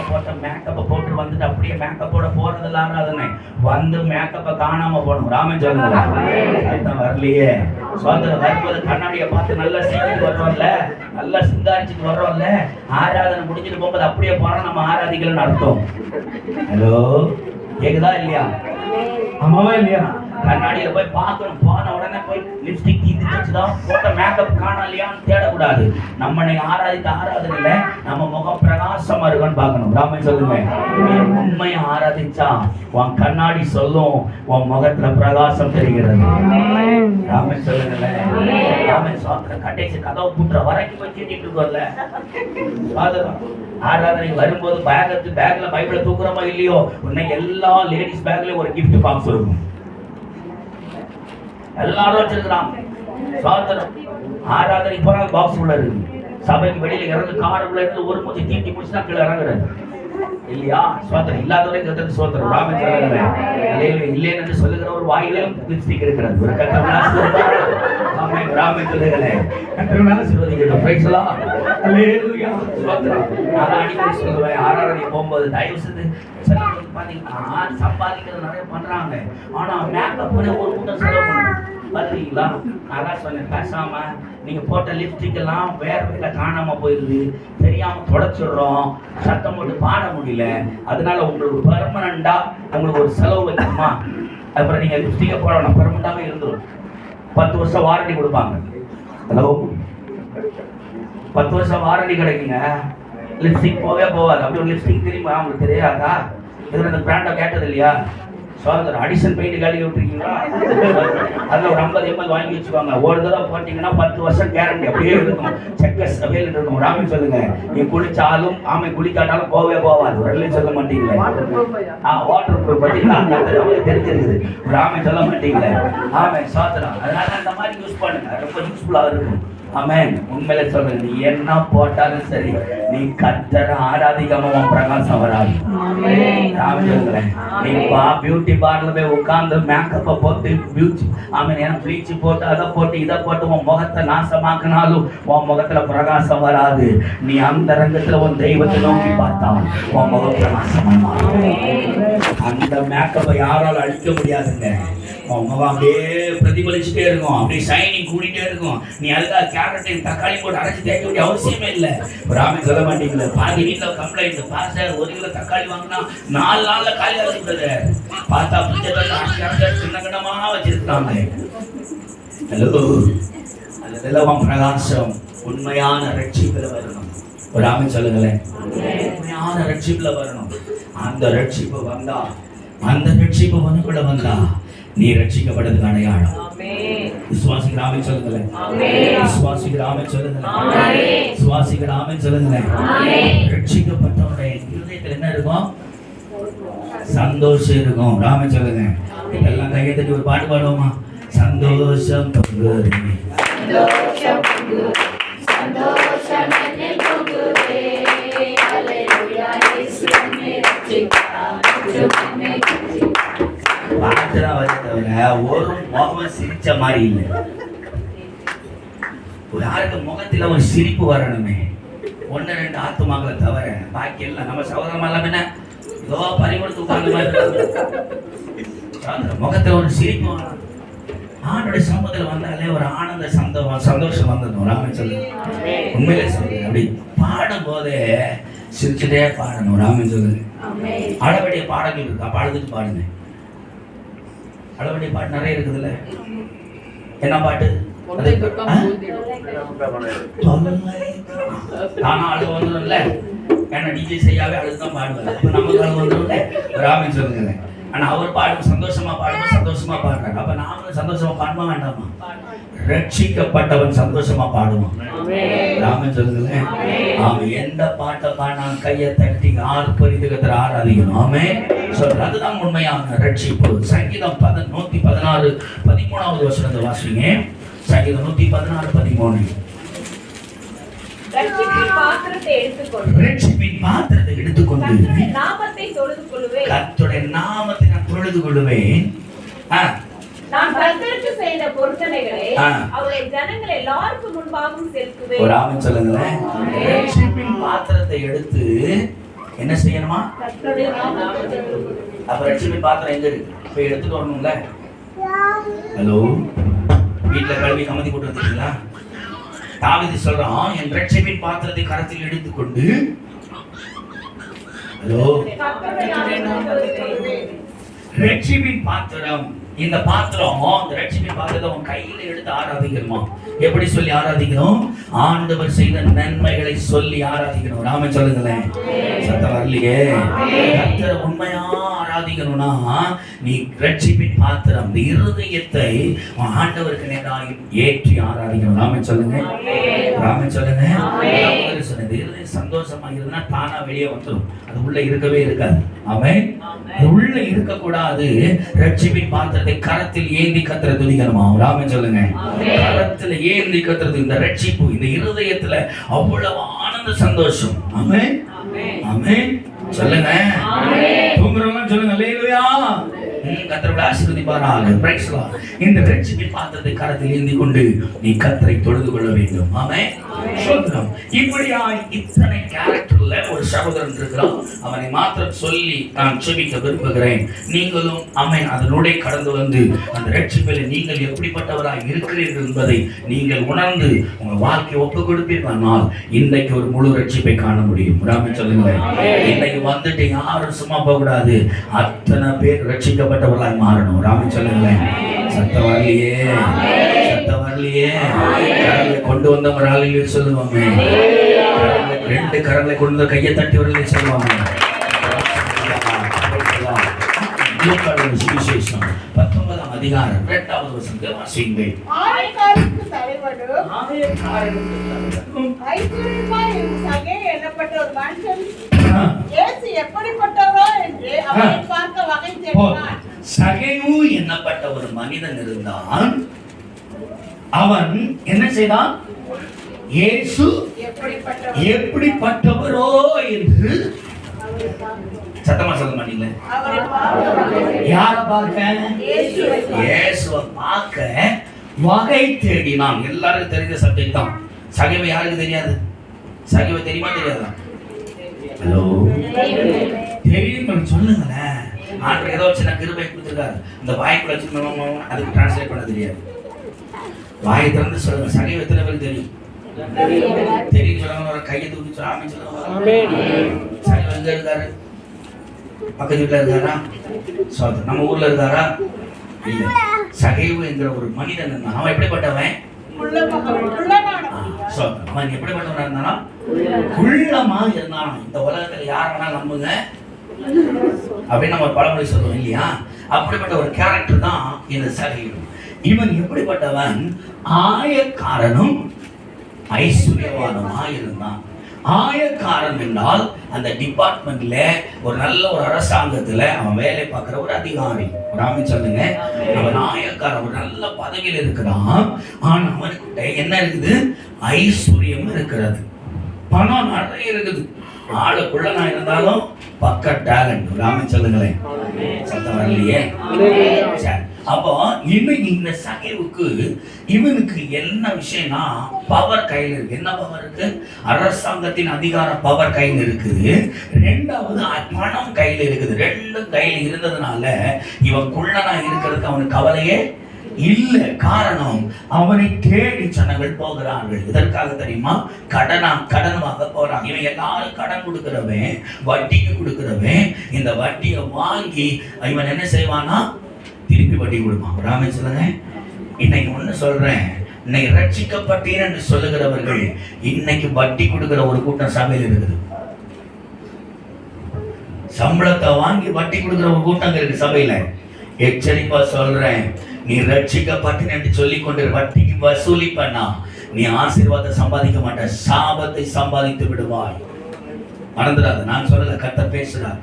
போட்ட மேக்கப்பை போட்டு வந்துட்டு அப்படியே அப்படியே மேக்கப்போட போறதில்ல ஆராதனை. வந்து மேக்கப்பை காணாம போகணும். ராமன் சொல்லுங்க. அதுதான் வரலையே. சோதனை வரும்போது கண்ணாடியை பார்த்து நல்லா சீக்கிரம் வர்றோம்ல, நல்லா சிங்காரிச்சுட்டு வர்றோம்ல, ஆராதனை முடிஞ்சுட்டு போகும்போது அப்படியே போனா நம்ம ஆராதிக்கலன்னு அர்த்தம். ஹலோ, கேக்குதா இல்லையா? ஆமாவா இல்லையா? கண்ணாடியில போய் பார்க்கணும். போன உடனே போய் லிப்ஸ்டிக் தீந்துச்சுதான் போட்ட மேக்கப் காணலையான்னு தேடக்கூடாது. நம்மளை ஆராதித்த ஆராதனையில நம்ம முகம் பிரகாசமா இருக்குன்னு பார்க்கணும். ராமன் சொல்லுங்க. உண்மையை ஆராதிச்சா உன் கண்ணாடி சொல்லும் உன் முகத்துல பிரகாசம் தெரிகிறது. ராமன் சொல்லுங்களேன். ராமன் சோதனை கடைசி கதவை பூட்டுற வரைக்கும் போய் தீட்டிட்டு இருக்கோம்ல. சோதனம் ஆராதனைக்கு வரும்போது பேக்ல பைபிளை தூக்குறோமா இல்லையோ, உடனே எல்லா லேடிஸ் பேக்லயும் ஒரு கிஃப்ட் பாக்ஸ் இருக்கும். எல்லாரும் வச்சிருக்கிறாங்க. சோதனம் ஆராதனைக்கு போனா பாக்ஸ் உள்ள இருக்கு. சபைக்கு வெளியில இறந்து காருக்குள்ள இருந்து ஒரு மூச்சு தீட்டி முடிச்சுதான் கீழே இறங்குறது இல்லையா? சோதனை இல்லாதவரை கருத்து சோதனம். ராமன் சொல்லுகிறேன். இல்லைன்னு சொல்லுகிற ஒரு வாயிலும் லிப்ஸ்டிக் இருக்கிறது. ஒரு ராமன் சொல்லுகிறேன். அடிக்கடி சொல்லுவேன், ஆராதனை போகும்போது தயவு செய்து பாத்தீங்கன்னா சம்பாதிக்கிறது நிறைய பண்றாங்க. ஆனா மேக்கப் ஒரு கூட்டம் செலவு பண்ணுங்க. பாத்தீங்களா? நான் சொன்னேன், பேசாம நீங்க போட்ட லிப்ஸ்டிக் எல்லாம் வேற வேலை காணாம போயிருது, தெரியாம தொடச்சிடுறோம், சத்தம் போட்டு பாட முடியல. அதனால உங்களுக்கு பெர்மனண்டா உங்களுக்கு ஒரு செலவு வைக்கணுமா? அப்புறம் நீங்க லிப்ஸ்டிக்கை போடணும், பெர்மனண்டாவே இருந்துடும். 10 வருஷம் வாரண்டி கொடுப்பாங்க. ஹலோ, 10 வருஷம் வாரண்டி கிடைக்குங்க. லிப்ஸ்டிக் போவே போவாது. அப்படி ஒரு லிப்ஸ்டிக் தெரியுமா? உங்களுக்கு தெரியாதா? இது அந்த பிராண்டை கேட்டது இல்லையா? சோதனை அடிஷன் பெயிண்ட் கழுவி விட்டுருக்கீங்களா? அதில் ஒரு 50 ml வாங்கி வச்சுக்கோங்க. ஒரு தடவை போட்டிங்கன்னா 10 வருஷம் கேரண்டி அப்படியே இருக்கும். செக்கஸ் அவையில் இருக்கும். ராமன் சொல்லுங்க. நீ குளிச்சாலும் ஆமை குளிக்காட்டாலும் போவே போவாது. ஒரு சொல்ல மாட்டீங்களே. வாட்டர் ப்ரூஃப் பார்த்தீங்கன்னா அந்த தெரிஞ்சிருக்குது. ராமன் சொல்ல மாட்டீங்களே. ஆமை சோதனை. அதனால அந்த மாதிரி யூஸ் பண்ணுங்க. ரொம்ப யூஸ்ஃபுல்லாக இருக்கும். ஆமென். உண்மையில சொல்றேன், நீ என்ன போட்டாலும் சரி, நீ கர்த்தரை ஆராதிக்காம உன் பிரகாசம் வராது. நீ பியூட்டி பார்லர் போய் உட்கார்ந்து மேக்கப்பை போட்டு ப்ளீச் போட்டு அதை போட்டு இதை போட்டு உன் முகத்தை நாசமாக்கினாலும் உன் முகத்துல பிரகாசம் வராது. நீ அந்த ரங்கத்துல உன் தெய்வத்தை நோக்கி பார்த்தா உன் முகம் பிரகாசமா. அந்த மேக்கப்பை யாராலும் அழிக்க முடியாதுங்க. உன் முகம் அப்படியே பிரதிபலிச்சுட்டே இருக்கும், அப்படியே ஷைனிங் கூடிட்டே இருக்கும். நீ அதுக்காக கேரட்டையும் தக்காளி போட்டு அரைச்சி தேய்க்க வேண்டிய அவசியமே இல்லை. ராமன் சொல்ல மாட்டீங்களா? பாதி வீட்டில் கம்ப்ளைண்ட், பாஸ்டர் 1 கிலோ தக்காளி வாங்கினா 4 நாள்ல காலி ஆகிடுது. பார்த்தா சின்ன கண்டமா வச்சிருக்காங்க. ஹலோ, அதெல்லாம் பிரகாசம் உண்மையான ரட்சிப்புல வரணும். ராமன் சொல்லுங்களேன். உண்மையான ரட்சிப்புல வரணும். அந்த ரட்சிப்பு வந்தா, அந்த ரட்சிப்பு உனக்குள்ள வந்தா நீ ரட்சிக்கப்படுறதுக்கு அடையாளம். விசுவாசிகள் ஆமென் சொல்லுங்களேன். விசுவாசிகள் ஆமென் சொல்லுங்களேன். விசுவாசிகள் ஆமென் சொல்லுங்களேன். ரட்சிக்கப்பட்டவருடைய இருதயத்தில் என்ன இருக்கும்? சந்தோஷம் இருக்கும். ராமன் சொல்லுங்க. இதெல்லாம் கையை தட்டி ஒரு பாட்டு பாடுவோமா? சந்தோஷம் பொங்குதே, சந்தோஷம் பொங்குதே, சந்தோஷம் என்னில் பொங்குதே, ஹல்லேலூயா, இயேசு என்னை ரட்சித்தார், என்னை ரட்சித்தார். பாட்டுல வந்தவங்க ஒரு முகம் சிரிச்ச மாதிரி இல்லை. யாருக்கு முகத்துல ஒரு சிரிப்பு வரணுமே. 1-2 ஆத்துமாக்களை தவிர பாக்கி எல்லாம் நம்ம சகோதரம் என்ன ஏதோ பறிகொடுத்து உட்கார்ந்த மாதிரி முகத்துல ஒரு சிரிப்பு வரணும். ஆணுடைய சமூகத்துல வந்தாலே ஒரு ஆனந்த சந்தோஷம் வந்தது. ராமன் சொல்லு. உண்மையிலே சொல்லு. அப்படி பாடும் போதே சிரிச்சுட்டே பாடணும். ராமன் சொல்லு. அளவடைய பாடங்கள் இருக்கா? பாடுறதுக்கு பாடுங்க. அளவடைய பாட்டு நிறைய இருக்குதுல்ல. என்ன பாட்டு? நானும் அழுவ வந்துடும்ல. ஏன்னா டிஜே செய்யாவே அழுதுதான் பாடுவார். அப்ப நமக்கு அழுவ வந்துடும்ல. ராமன் சொல்லுங்க. ஆனா அவர் பாடும் சந்தோஷமா பாடுவோம், சந்தோஷமா பாடுறாங்க. அப்ப நாமளும் சந்தோஷமா பாடுமா வேண்டாமா? ரட்சிக்கப்பட்டவன் சந்தோஷமா பாடுவான். ராமன் சொல்லுங்களேன். அவன் எந்த பாட்டை பாடினான் கையை தட்டி ஆர்ப்பரித்து ஆராதிக்கணும். ஆமென். அதுதான் உண்மையான ரட்சிப்பு. சங்கீதம் 116 13வது வசனத்தை வாசிங்க. சங்கீதம் 116:13. ரட்சிப்பின் பாத்திரத்தை எடுத்துக்கொண்டு கர்த்தருடைய நாமத்தை நான் தொழுது கொள்ளுவேன். நான் கர்த்தருக்கு செய்த பொருத்தனைகளை அவருடைய ஜனங்கள் எல்லாருக்கும் முன்பாகவும் செலுத்துவேன். ஒரு ஆமென் சொல்லுங்களேன். ரட்சிப்பின் பாத்திரத்தை எடுத்து என்ன செய்யணுமா? கர்த்தருடைய நாமத்தை அப்ப ரட்சிப்பின் பாத்திரம் எங்க இருக்கு? போய் எடுத்துட்டு வரணும்ல. ஹலோ, வீட்டுல கழுவி கமதி போட்டு வந்துட்டீங்களா? தாவீது சொல்றான், என் ரட்சிப்பின் பாத்திரத்தை கரத்தில் எடுத்துக்கொண்டு, ஹலோ, கர்த்தருடைய நாமத்தை சொல்லுவேன். ரட்சிப்பின் பாத்திரம், இந்த பாத்திரம், இந்த ரட்சிப்பின் பாத்திரத்தை உன் கையில எடுத்து ஆராதிக்கணுமா? எப்படி சொல்லி ஆராதிக்கணும்? ஆண்டவர் செய்த நன்மைகளை சொல்லி ஆராதிக்கணும். ராமன் சொல்லுங்களேன். சத்தம் வரலையே. கர்த்தரை உண்மையா ஆராதிக்கணும்னா நீ ரட்சிப்பின் பாத்திரம், இந்த இருதயத்தை ஆண்டவருக்கு நேராக ஏற்றி ஆராதிக்கணும். ராமன் சொல்லுங்க. ராமன் சொல்லுங்க. சொன்னது இருதயம் சந்தோஷமா இருந்தா தானா வெளியே வந்துடும். அது உள்ள இருக்கவே இருக்காது. ஆமென். அது உள்ள இருக்க கூடாது. ரட்சிப்பின் பாத்திரத்தை கரத்தில் ஏந்தி கர்த்தரை துதிக்கணுமா? ராமன் சொல்லுங்க. கரத்துல ஏந்தி கர்த்தரை, இந்த ரட்சிப்பு இந்த இருதயத்துல அவ்வளவு ஆனந்த சந்தோஷம். ஆமென். ஆமென் சொல்லுங்க. தூங்குறவங்க சொல்லுங்க. அல்லேலூயா. கர்த்தரை ஆசீர்வதிப்பாராக. Praise the Lord. இந்த ரட்சிப்பின் பாத்திரத்தை கரத்தில் ஏந்தி கொண்டு நீ கர்த்தரை தொழுது கொள்ள வேண்டும். ஆமென். சொல்றோம். இப்படியா இத்தனை கேரக்டர்ல ஒரு சகோதரன் இருக்கிறான். அவனை மாத்திரம் சொல்லி நான் செபிக்க விரும்புகிறேன். நீங்களும் ஆமென் அதனோட கடந்து வந்து அந்த ரட்சிப்பில் நீங்கள் எப்படிப்பட்டவராய் இருக்கிறீர்கள் என்பதை நீங்கள் உணர்ந்து உங்க வாழ்க்கையை ஒப்பு கொடுப்பீர்களானால் இன்றைக்கு ஒரு முழு ரட்சிப்பை காண முடியும். ராமன் சொல்லுங்க. இன்னைக்கு வந்துட்டு யாரும் சும்மா போக கூடாது. அத்தனை பேர் ரட்சிக்கப்பட்டவர்களாய் மாறணும். ராமன் சொல்லுங்க. சத்தம் வரலையே. சத்தம் வரலையே. கரங்களை கொண்டு வந்த ஒரு ஆளிலே சொல்லுவாங்க. ரெண்டு கரங்களை கொண்டு வந்து கையை தட்டி வரலே சொல்லுவாங்க. சுவிசேஷம் 19ஆம் அதிகாரம் 2வது வசனத்தை வாசியுங்கள். ஆயக்காரருக்கு தலைவனும் ஐஸ்வர்யமாய் சகே என்னப்பட்ட ஒரு மனுஷன் இயேசு எப்படிப்பட்டவரோ என்று அவரை பார்க்க வகை தேடினான். சகேயு என்னப்பட்ட ஒரு மனிதன் இருந்தான். அவன் என்ன செய்தான்? இயேசு எப்படிப்பட்டவரோ என்று சத்தமா சொல்ல மாட்டீங்களே. யாரை பார்க்க? இயேசுவை பார்க்க வகை தேடினான். எல்லாருக்கும் தெரிஞ்ச சப்ஜெக்ட் தான். சகைவை யாருக்கு தெரியாது? சகைவை தெரியுமா தெரியாதா? ஹலோ, தெரியும் சொல்லுங்களேன். ஆண்டு ஏதோ சின்ன கிருபை கொடுத்துருக்காரு. இந்த வாய்க்குள்ள வச்சு அதுக்கு டிரான்ஸ்லேட் பண்ண தெரியாது. வாயை திறந்து சொல்லுங்க. சகைவை எத்தனை பேருக்கு தெரியும்? தெரியும் சொல்லுங்க. ஒரு கையை தூக்கி சொல்ல சொல்லுங்க. சகைவை எங்க இருக்காரு? பக்கத்து வீட்டுல இருக்காரா? நம்ம ஊர்ல இருக்காரா? இல்ல. சகைவு என்கிற ஒரு மனிதன் இருந்தான். அவன் எப்படிப்பட்டவன்? அவன் எப்படிப்பட்டவனா இருந்தானா? குள்ளமா இருந்தானா. இந்த உலகத்துல யார வேணா நம்புங்க அப்படின்னு நம்ம பழமொழி சொல்லுவோம் இல்லையா? அப்படிப்பட்ட ஒரு கேரக்டர் தான் இந்த சகைவு. இவன் எப்படிப்பட்டவன்? ஆயக்காரனும் ஐஸ்வர்யவானுமா இருந்தான். ஆயக்காரன் என்றால் அந்த டிபார்ட்மெண்ட்ல ஒரு நல்ல ஒரு அரசாங்கத்துல அவன் வேலை பார்க்கிற ஒரு அதிகாரி. ராமன் சொல்லுங்க. அவன் ஆயக்காரன், ஒரு நல்ல பதவியில் இருக்கிறான். ஆனா அவனுக்கிட்ட என்ன இருக்குது? ஐஸ்வர்யம் இருக்கிறது. பணம் நிறைய இருக்குது. ஆளுக்குள்ளனா இருந்தாலும் பக்க டேலண்ட். ராமன் சொல்லுங்களேன். சத்தம் வரலையே. அப்போ இன்னைக்கு இந்த சகைவுக்கு இவனுக்கு என்ன விஷயம்னா பவர் கையில் இருக்கு. என்ன பவர் இருக்கு? அரசாங்கத்தின் அதிகார பவர் கையில் இருக்குது. ரெண்டாவது பணம் கையில் இருக்குது. ரெண்டும் கையில் இருந்ததுனால இவன் குள்ளனா இருக்கிறதுக்கு அவனுக்கு கவலையே இல்ல. காரணம், அவனை தேடி ஜனங்கள் போகிறார்கள். இதற்காக தெரியுமா? கடன் வாங்க போறாங்க. இவன் எல்லாரும் கடன் கொடுக்கிறவன், வட்டிக்கு கொடுக்கிறவன். இந்த வட்டியை வாங்கி இவன் என்ன செய்வானா? திருப்பி வட்டி கொடுப்பான். ராமன் சொல்லுங்க. இன்னைக்கு ஒண்ணு சொல்றேன். இன்னைக்கு ரட்சிக்கப்பட்டீர் என்று சொல்லுகிறவர்கள் இன்னைக்கு வட்டி கொடுக்கிற ஒரு கூட்டம் சபையில் இருக்குது. சம்பளத்தை வாங்கி வட்டி கொடுக்கிற ஒரு கூட்டம் இருக்கு சபையில. எச்சரிப்பா சொல்றேன். நீ ரட்சிக்கப்பட்டீர் என்று சொல்லிக் கொண்டு வட்டிக்கு வசூலி பண்ணா நீ ஆசீர்வாதத்தை சம்பாதிக்க மாட்ட, சாபத்தை சம்பாதித்து விடுவாய். மறந்துடாத. நான் சொல்லல, கர்த்தர் பேசுறார்.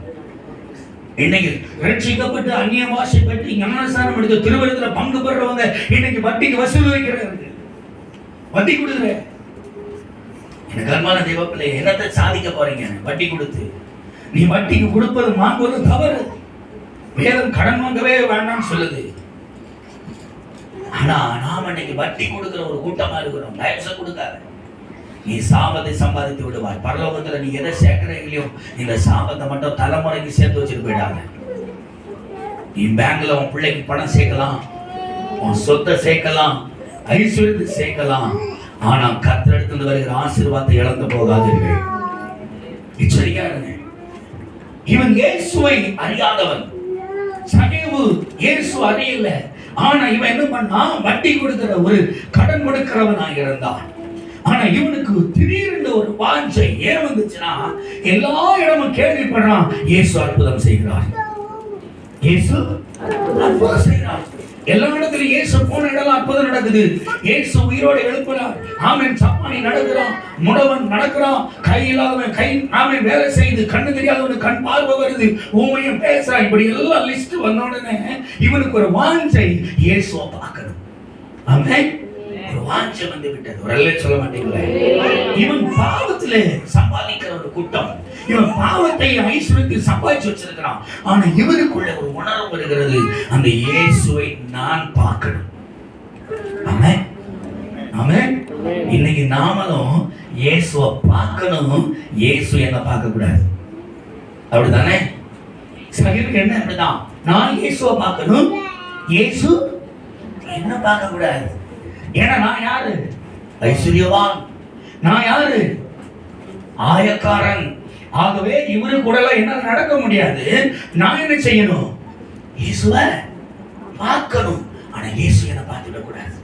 இன்னைக்கு ரட்சிக்கப்பட்டு அந்நிய பாஷை பெற்று ஞானஸ்நானம் எடுத்து திருவழுத்துல பங்கு பெறவங்க இன்னைக்கு வட்டிக்கு வசூல் வைக்கிறாங்க. வட்டி கொடுக்குற எனக்கு அன்பான தேவ பிள்ளை, என்னத்தை சாதிக்க போறீங்க? வட்டி கொடுத்து நீ வட்டிக்கு கொடுப்பது வாங்குவது தவறு. வேதம் கடன் வாங்கவே வேண்டாம்னு சொல்லுது. ஆனா நாம இன்னைக்கு வட்டி கொடுக்கிற ஒரு கூட்டமா இருக்கிறோம். தயவுசெய்து கொடுக்காத. நீ சாபத்தை சம்பாதித்து விடுவாய். பரலோகத்துல நீ எதை சேர்க்கிறீங்களோ இந்த சாபத்தை மட்டும் தலைமுறைக்கு சேர்த்து வச்சுட்டு போயிடாத. நீ பேங்க்ல உன் பிள்ளைக்கு பணம் சேர்க்கலாம், உன் சொத்தை சேர்க்கலாம், ஐஸ்வர்யத்தை சேர்க்கலாம். ஆனா கர்த்தர் எடுத்து வருகிற ஆசீர்வாதத்தை இழந்து போகாதீர்கள். எச்சரிக்கையா இருங்க. இவன் இயேசுவை அறியாதவன். சகேவு இயேசு அறியல. ஆனா இவன் என்ன பண்ணா, வட்டி கொடுக்கிற ஒரு கடன் கொடுக்கிறவனாக இருந்தான். ஆனா இவனுக்கு திடீர்னு ஒரு வாஞ்சை ஏன் வந்துச்சுன்னா, எல்லா இடமும் கேள்விப்படுறான் இயேசு அற்புதம் செய்கிறார், இயேசு அற்புதம் செய்கிறார். எல்லா இடத்துலயும் இயேசு போன இடம்லாம் அற்புதம் நடக்குது. இயேசு உயிரோடு எழுப்புறார். ஆமென். சப்பானி நடக்கிறான், முடவன் நடக்கிறான், கை இல்லாதவன் கை ஆமென் வேலை செய்து, கண்ணு தெரியாதவனுக்கு கண் பார்வை வருது, ஊமையும் பேசுறான். இப்படி எல்லாம் லிஸ்ட் வந்த உடனே இவனுக்கு ஒரு வாஞ்சை இயேசுவை பார்க்கணும். ஆமென். ஒரு வாஞ்சை வந்து விட்டது. ஒரு அல்ல சொல்ல மாட்டீங்களே. இவன் பாவத்திலே சம்பாதிக்கிற ஒரு கூட்டம். இவன் பாவத்தை ஐஸ்வர்யத்தை சம்பாதிச்சு வச்சிருக்கிறான். ஆனா இவனுக்குள்ள ஒரு உணர்வு வருகிறது, அந்த இயேசுவை நான் பார்க்கணும். ஆமென். ஆமென். இன்னைக்கு நாமளும் இயேசுவை பார்க்கணும், இயேசு என்ன பார்க்க கூடாது. அப்படிதானே? சகீருக்கு என்ன அப்படிதான், நான் இயேசுவை பார்க்கணும், இயேசு என்ன பார்க்க கூடாது. ஏன்னா நான் யாரு? ஐஸ்வர்யவான். நான் யாரு? ஆயக்காரன். ஆகவே இவரு கூட என்ன நடக்க முடியாது. நான் என்ன செய்யணும்? இயேசுவை பார்க்கணும். ஆனா இயேசு என்ன பார்த்துட கூடாது.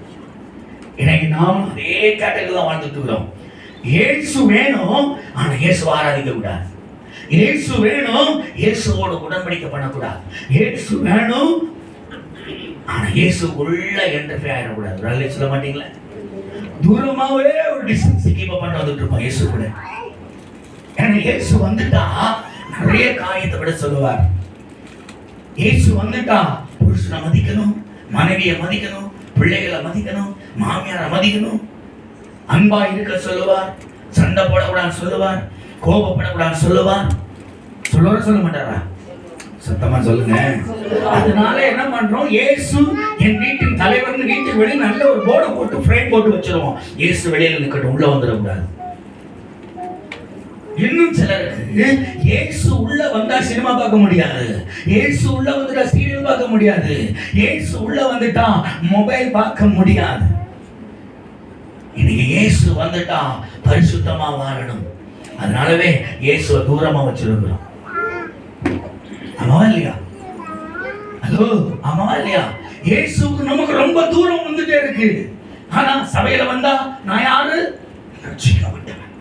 இன்னைக்கு நாம் அதே கேட்டகரியில் வாழ்ந்துட்டு இருக்கிறோம். இயேசு வேணும், ஆனா இயேசு ஆராதிக்க கூடாது. இயேசு வேணும், இயேசுவோட உடன்படிக்கை பண்ணக்கூடாது. இயேசு வேணும், ஆனா இயேசு உள்ள என்டர்ஃபியர் ஆயிடக்கூடாது. ஒரு சொல்ல மாட்டீங்களா? தூரமாவே ஒரு டிஸ்டன்ஸ் கீப் பண்ண வந்துட்டு இருப்போம் இயேசு கூட. ஏன்னா இயேசு வந்துட்டா நிறைய காரியத்தை விட சொல்லுவார். இயேசு வந்துட்டா புருஷனை மதிக்கணும், மனைவியை மதிக்கணும், பிள்ளைகளை மதிக்கணும், மாமியாரை மதிக்கணும், அன்பா இருக்க சொல்லுவார், சண்டை போடக்கூடாது சொல்லுவார், கோபப்படக்கூடாது சொல்லுவார். சொல்லுவார சொல்ல மாட்டாரா? சத்தமா சொல்லுங்க. அதனால என்ன பண்றோம், இயேசு என் வீட்டின் தலைவர்னு வீட்டுக்கு வெளியே நல்ல ஒரு போர்டை போட்டு ஃப்ரேம் போட்டு வச்சிருவோம். இயேசு வெளியில நிக்கட்டும், உள்ள வந்துடக்கூடாது. இன்னும் சிலருக்கு இயேசு உள்ள வந்தா சினிமா பார்க்க முடியாது, இயேசு உள்ள வந்துட்டா சீரியல் பார்க்க முடியாது, இயேசு உள்ள வந்துட்டா மொபைல் பார்க்க முடியாது. இன்னைக்கு இயேசு வந்துட்டா பரிசுத்தமா வாழணும். அதனாலவே இயேசுவை தூரமா வச்சிருக்கிறோம். ஆமாவா இல்லையா? ஹலோ, ஆமாவா இல்லையா? இயேசுக்கு நமக்கு ரொம்ப தூரம் வந்துட்டே இருக்கு. ஆனா சபையில வந்தா நான் யாரு? ரட்சிக்கப்பட்டவன்.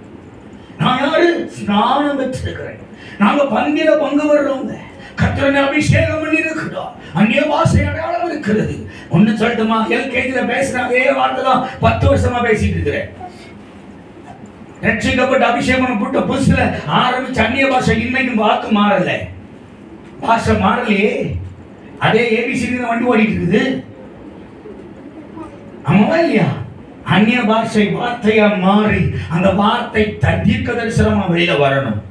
நான் யாரு? ஸ்நானம் பெற்றிருக்கிறேன். நாங்க பந்தியில பங்கு வர்றவங்க. கர்த்தரை அபிஷேகம் பண்ணி இருக்கிறோம். அந்நிய பாஷை அடையாளம் இருக்கிறது. ஒண்ணு சொல்லட்டுமா? எல்கேஜில பேசுற அதே வார்த்தை தான் 10 வருஷமா பேசிட்டு இருக்கிறேன். ரட்சிக்கப்பட்ட அபிஷேகம் போட்ட புதுசுல ஆரம்பிச்ச அந்நிய பாஷை இன்னைக்கும் வாக்கு மாறல. பாஷை மாறலையே, அதே ஏபிசிடி வண்டி ஓடிட்டு இருக்குது. ஆமாவா இல்லையா? அந்நிய பாஷை வார்த்தையா மாறி அந்த வார்த்தை தீர்க்க தரிசனமா வெளியில வரணும்.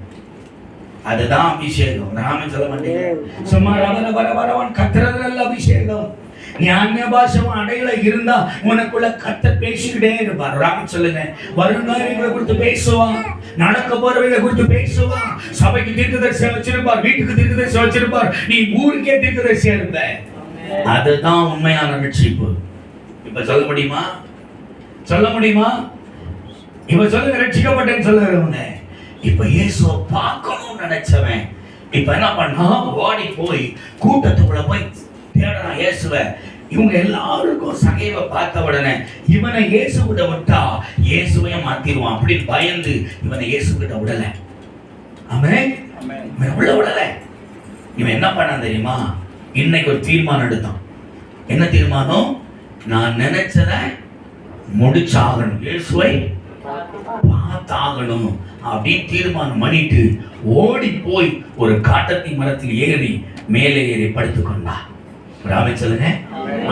அதுதான் அபிஷேகம். ராம சொல்ல மாட்டேங்க, சும்மா ரவர வர வரவன் கத்துறதுல அபிஷேகம். நீ அந்நிய பாஷை அடையில இருந்தா உனக்குள்ள கத்த பேசிக்கிட்டே இருப்பார். ராம சொல்லுங்க, வருங்காரியங்களை குறித்து பேசுவான், நடக்க போறவைகளை குறித்து பேசுவான். சபைக்கு தீர்க்கதரிசியா வச்சிருப்பார், வீட்டுக்கு தீர்க்கதரிசியா வச்சிருப்பார், நீ ஊருக்கே தீர்க்கதரிசியா இருந்த. அதுதான் உண்மையான ரட்சிப்பு. இப்ப சொல்ல முடியுமா? சொல்ல முடியுமா? இப்ப சொல்லுங்க, ரட்சிக்கப்பட்டேன்னு சொல்லுறவங்க. இப்ப இயேசுவை பார்க்கணும்னு நினைச்சவன் இப்ப என்ன பண்ணா, ஓடி போய் கூட்டத்துக்குள்ள போய் தேடுறான் இயேசுவை. இவங்க எல்லாருக்கும் சகைவை பார்த்த உடனே இவனை இயேசு கிட்ட விட்டா இயேசுவையும் மாத்திடுவான் அப்படின்னு பயந்து இவனை இயேசு கிட்ட விடல. ஆமென். உள்ள விடல. இவன் என்ன பண்ணான் தெரியுமா? இன்னைக்கு ஒரு தீர்மானம் எடுத்தான். என்ன தீர்மானம்? நான் நினைச்சத முடிச்சாகணும், இயேசுவை பார்த்தாகணும் அப்படின்னு தீர்மானம் பண்ணிட்டு ஓடி போய் ஒரு காட்டத்தி மரத்தில் ஏறி மேலே ஏறி படுத்துக் கொண்டான். சொல்லுங்க,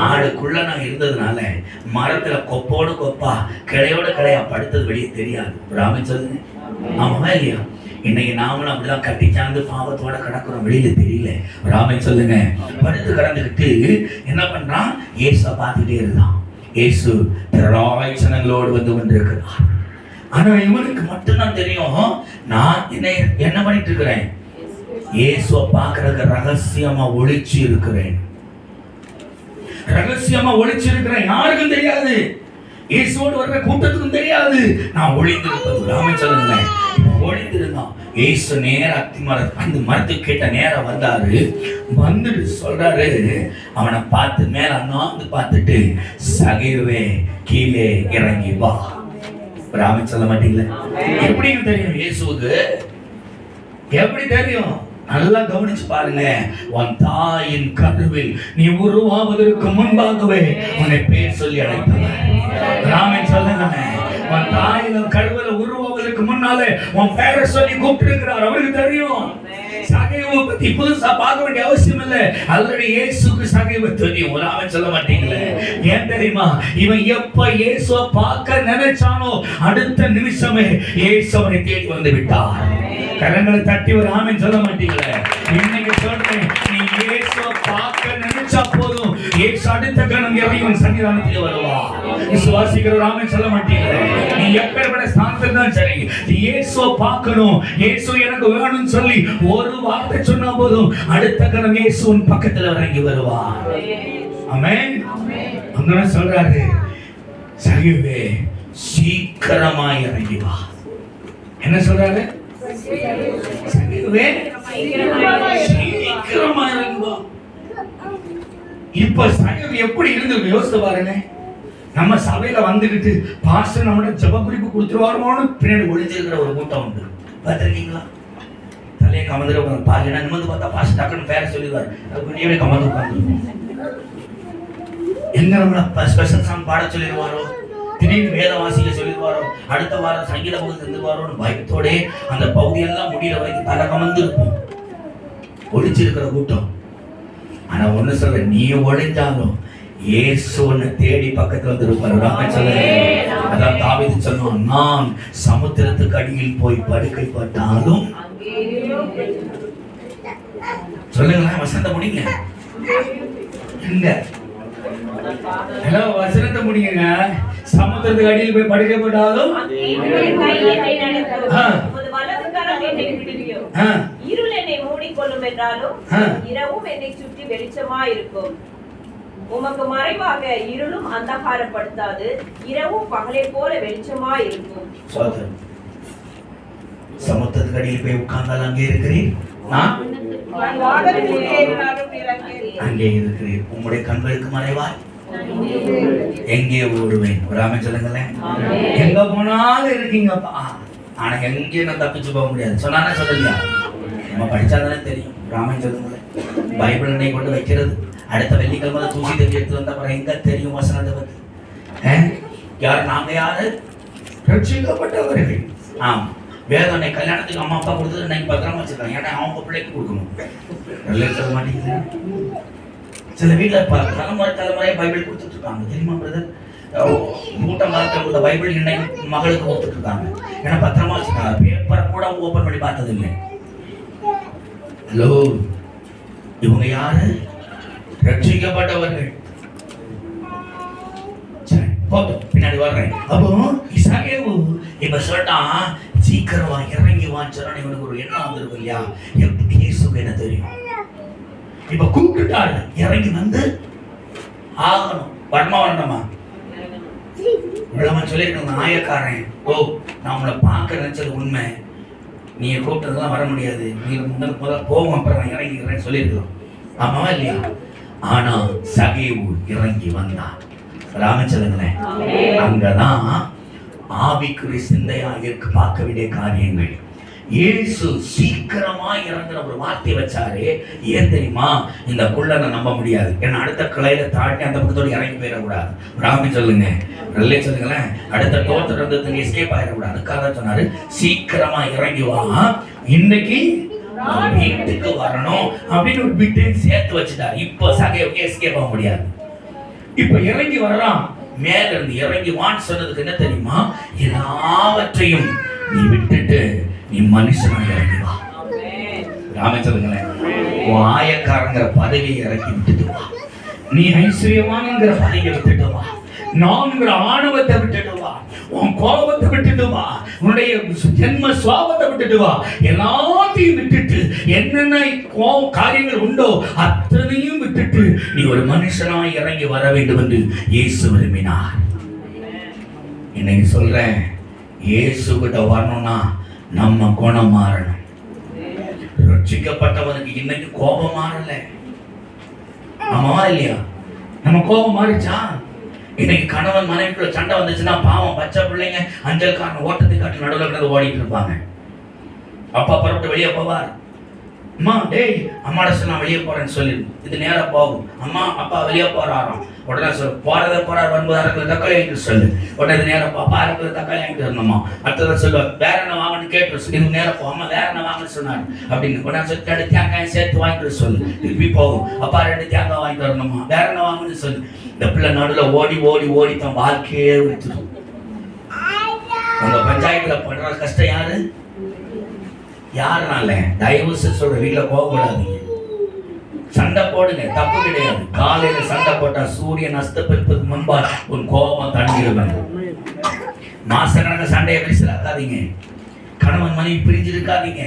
ஆளுக்குள்ள நான் இருந்ததுனால மரத்துல கொப்போடு கொப்பா கிளையோட கிளையா படுத்தது வெளியே தெரியாது. சொல்லுங்க, ஆமாவா இல்லையா? இன்னைக்கு நாமளும் அப்படிதான் கட்டி சார்ந்து பாவத்தோட கிடக்குறோம், வெளியில தெரியல. சொல்லுங்க, படுத்து கிடந்துக்கிட்டு என்ன பண்றான்? இயேசுவை பார்த்துட்டே இருந்தான். இயேசு திரளாய் ஜனங்களோடு வந்து கொண்டிருக்கிறார். ஆனா இவனுக்கு மட்டும்தான் தெரியும் நான் என்ன பண்ணிட்டு இருக்கிறேன், இயேசுவை பார்க்கறதுக்கு ரகசியமா ஒளிச்சு இருக்கிறேன். ரகசியமா ஒளிச்சு இருக்கிறேன், யாருக்கும் தெரியாது. இயேசுவோடு வர்ற கூட்டத்துக்கும் தெரியாது. நான் ஒளிந்திருப்பது ராமன் சொல்லுங்களேன். ஒளிந்திருந்தான். இயேசு நேர அந்த மரத்துக்கு கேட்ட நேரம் வந்தாரு. வந்துட்டு சொல்றாரு, அவனை பார்த்து மேல அண்ணாந்து பார்த்துட்டு, சகேவே கீழே இறங்கி வா. ராமன் சொல்ல மாட்டீங்களா? எப்படி தெரியும் இயேசுவுக்கு? எப்படி தெரியும்? நல்லா கவனிச்சு பாருங்க. உன் தாயின் கருவில் நீ உருவாவதற்கு முன்பாகவே உன்னை பேர் சொல்லி அழைத்தவன். ராமன் சொல்லுங்க, உன் தாயின் கருவில உருவாவதற்கு முன்னாலே உன் பேரை சொல்லி கூப்பிட்டிருக்கிறார். அவருக்கு தெரியும். சகைவை பத்தி புதுசா பார்க்க வேண்டிய அவசியம் இல்லை. ஆல்ரெடி இயேசுக்கு சகைவை தெரியும். ராமன் சொல்ல மாட்டீங்களே. ஏன் தெரியுமா? இவன் எப்ப இயேசுவை பார்க்க நினைச்சானோ அடுத்த நிமிஷமே இயேசு அவனை தேடி வந்து விட்டார். கரங்களை தட்டி ஒரு ஆமென் சொல்ல மாட்டீங்களே. இன்னைக்கு சொல்றேன், நீ இயேசுவை பார்க்க நினைச்சா போதும், இயேசு அடுத்த கணம் இறங்கி உன் சன்னிதானத்திலே வருவா. விசுவாசிக்கிற ஒரு ஆமென் சொல்ல மாட்டீங்களே. நீ எப்பேற்பட்ட ஸ்தானத்தில் தான் சரி, இயேசுவை பார்க்கணும், இயேசு எனக்கு வேணும்னு சொல்லி ஒரு வார்த்தை சொன்னா போதும், அடுத்த கணம் இயேசு உன் பக்கத்துல இறங்கி வருவா. ஆமென். அங்க சொல்றாரு, சகேவே சீக்கிரமாய் இறங்கி வா. என்ன சொல்றாரு? இப்ப சகேவு எப்படி இருந்திருக்கு யோசித்து பாருங்க. நம்ம சபையில வந்துகிட்டு பாஸ்டர் நம்மளோட ஜெப குறிப்பு கொடுத்துருவாரோன்னு பின்னாடி ஒளிஞ்சிருக்கிற ஒரு கூட்டம் உண்டு. பார்த்துருக்கீங்களா? தலையை கமந்துட பாருங்க. நிமிந்து பார்த்தா பாஸ்டர் டக்குன்னு பேர சொல்லிடுவாரு. அது பின்னாடி கமந்து உட்காந்துருக்கும். எங்க நம்மள ஸ்பெஷல் சாங் பாட சொல்லிடுவாரோ, திடீர்னு வேத வாசிக்க சொல்லிடுவாரோ, அடுத்த வாரம் சங்கீத பகுதி தந்துவாரோன்னு பயத்தோட அந்த பகுதியெல்லாம் முடிகிற வரைக்கும் தலை கமந்து இருப்போம். ஒளிச்சிருக்கிற கூட்டம். ஆனா ஒண்ணு சொல்ற, நீ ஒளிஞ்சாலும் இயேசு உன்னை தேடி பக்கத்துல வந்து இருப்பாரு. ராமன் சொல்ல, அதான் தாவீது சொன்னான், நான் சமுத்திரத்துக்கு அடியில் போய் படுக்கை பட்டாலும். சொல்லுங்களேன், வசந்த முடிங்க. எங்க ஹலோ, வசனத்தை முடிங்க. சமுத்திரத்துக்கு அடியில் போய் படுக்கை போட்டாலும் இருள் என்னை மூடிக்கொள்ளும் என்றாலும் இரவும் என்னை சுற்றி வெளிச்சமா இருக்கும். உமக்கு மறைவாக இருளும் அந்தகாரப்படுத்தாது, இரவும் பகலை போல வெளிச்சமா இருக்கும். சமுத்திரத்துக்கு அடியில் போய் உட்கார்ந்தால் அங்கே இருக்கிறேன், அங்கே இருக்கிறேன். உங்களுடைய கண்களுக்கு மறைவாய் எங்கே ஓடுவேன்? ராமன் சொல்லுங்களேன். எங்க போனாலும் இருக்கீங்கப்பா, ஆனா எங்கேயும் நான் தப்பிச்சு போக முடியாது. சொன்னா சொல்லலையா? நம்ம படிச்சாதானே தெரியும். ராமன் சொல்லுங்களேன். பைபிள் என்னை கொண்டு வைக்கிறது, அடுத்த வெள்ளிக்கிழமை தூசி தட்டி எடுத்து வந்த அப்புறம் எங்க தெரியும் வசனத்தை பத்தி? யார்? நாங்க யாரு? ரட்சிக்கப்பட்டவர்கள். ஆமா, வேதனை கல்யாணத்துக்கு அம்மா அப்பா கொடுத்தது இன்னைக்கு பத்திரமா வச்சிருக்காங்க. ஏன்னா அவங்க பிள்ளைக்கு கொடுக்கணும். சொல்ல மாட்டேங்குது. சில வீட்டில் தலைமுறையா பைபிள் கொடுத்துட்டு இருக்காங்க. தெரியுமா பிரதர்? மூட்டை மரத்தில் பைபிள் இன்னைக்கு மகளுக்கு கொடுத்துட்டு இருக்காங்க. ஏன்னா பத்திரமா வச்சிருக்காங்க. பேப்பரை கூட ஓபன் பண்ணி பார்த்தது இல்லை. ஹலோ, இவங்க யாரு? ரட்சிக்கப்பட்டவர்கள். பின்னாடி வர்றேன். அப்போ சகேவு இப்ப சொல்லிட்டான், சீக்கிரமா இறங்கி வான்னு இவனுக்கு ஒரு எண்ணம் வந்திருக்கும் இல்லையா? எப்படி இயேசுக்கு என்ன தெரியும்? இப்ப கூப்பிட்டுட்டாரு, இறங்கி வந்து ஆகணும். வரமா வரணுமா? இவ்வளவு சொல்லிருக்கணும். ஆயக்காரன், ஓ நான் உங்களை பார்க்க நினைச்சது உண்மை, நீங்க கூப்பிட்டதெல்லாம் வர முடியாது, நீங்க முதல்ல போவோம், அப்புறம் நான் இறங்கிக்கிறேன்னு சொல்லியிருக்கலாம். ஆமாவா இல்லையா? ஆனா சகேவு இறங்கி வந்தான். ராமன் சொல்லுங்களேன். அங்கதான் ஆவிக்குரிய சிந்தையாக இருக்கு பார்க்க வேண்டிய காரியங்கள். இயேசு சீக்கிரமா இறங்குற ஒரு வார்த்தை வச்சாரு. ஏன் தெரியுமா? இந்த குள்ளனை நம்ப முடியாது. ஏன்னா அடுத்த கிளையில தாண்டி அந்த பக்கத்தோடு இறங்கி போயிடக்கூடாது. ராமன் சொல்லுங்க, நல்லே சொல்லுங்களேன். அடுத்த தோட்டத்துல இருந்து எஸ்கேப் ஆயிடக்கூடாது. அதுக்காக சொன்னாரு, சீக்கிரமா இறங்கி வா, இன்னைக்கு வீட்டுக்கு வரணும் அப்படின்னு ஒரு பிட்டையும் சேர்த்து வச்சுட்டாரு. இப்போ சகைவுக்கு எஸ்கேப் ஆக முடியாது. இப்ப இறங்கி வரலாம். மேல இருந்து இறங்கி வான்னு சொன்னதுக்கு என்ன தெரியுமா? எல்லாவற்றையும் நீ விட்டுட்டு நீ மனுஷனா இறங்கி வா. ராமன் சொல்லுங்களேன். ஆயக்காரங்கிற பதவியை இறக்கி விட்டுட்டு வா. நீ ஐஸ்வர்யவான்ங்கிற பதவியை விட்டுட்டு வா. நான்கிற ஆணவத்தை விட்டுட்டு வா. உன் கோபத்தை விட்டுட்டு வா, உன்னுடைய ஜென்ம சுவாபத்தை விட்டுட்டு வா, எல்லாத்தையும் விட்டுட்டு என்னென்ன காரியங்கள் உண்டோ அத்தனையும் விட்டுட்டு நீ ஒரு மனுஷனாய் இறங்கி வர வேண்டும் என்று இயேசு விரும்பினார். இன்னைக்கு சொல்றேன், இயேசு கிட்ட வரணும்னா நம்ம குணம் மாறணும். ரட்சிக்கப்பட்டவனுக்கு இன்னைக்கு கோபம் மாறல. ஆமாவா இல்லையா? நம்ம கோபம் மாறிச்சா? இன்னைக்கு கணவன் மனைவிக்குள்ள சண்டை வந்துச்சுன்னா பாவம் பச்சை பிள்ளைங்க அஞ்சல் காரணம் ஓட்டத்தை காட்டி நடுவில் கிடந்து ஓடிட்டு இருப்பாங்க. அப்பா புறப்பட்டு வெளியே போவார். அம்மா டேய் அம்மாட சொன்னா வெளியே போறேன்னு சொல்லி இது நேரா போகும். அம்மா அப்பா வெளியே போறாராம். உடனே சொல்லு போறதை போறாரு, வரும்போது அரைக்கிற தக்காளி வாங்கிட்டு சொல்லு. உடனே இது நேரம் அப்பா அரைக்கிற தக்காளி வாங்கிட்டு வரணுமா. அடுத்ததான் சொல்லுவார் வேற என்ன வாங்கன்னு கேட்டு சொல்லு. இது நேரம் போ, அம்மா வேற என்ன வாங்கன்னு சொன்னாரு அப்படின்னு. உடனே சொல்லி 2 தேங்காய் சேர்த்து வாங்கிட்டு சொல்லு. திருப்பி போகும். அப்பா 2 தேங்காய் வாங்கிட்டு வரணுமா, வேற என்ன வாங்கன்னு சொல்லு. இந்த பிள்ளை நடுவில் ஓடி ஓடி ஓடி தான் வாழ்க்கையே விட்டுரும். உங்க பஞ்சாயத்துல படுற கஷ்டம் யாரு? யாருனால? தயவு சொல்ற வீட்டுல போகக்கூடாதீங்க. சண்டை போடுங்க, தப்பு கிடையாது. காலையில சண்டை போட்டா சூரியன் அஸ்தமிப்பதற்கு முன்பா உன் கோபம் தணிஞ்சிருவேன். மாசக்கணக்கு சண்டையை விரிசலாக்காதீங்க. கணவன் மனைவி பிரிஞ்சிருக்காதீங்க.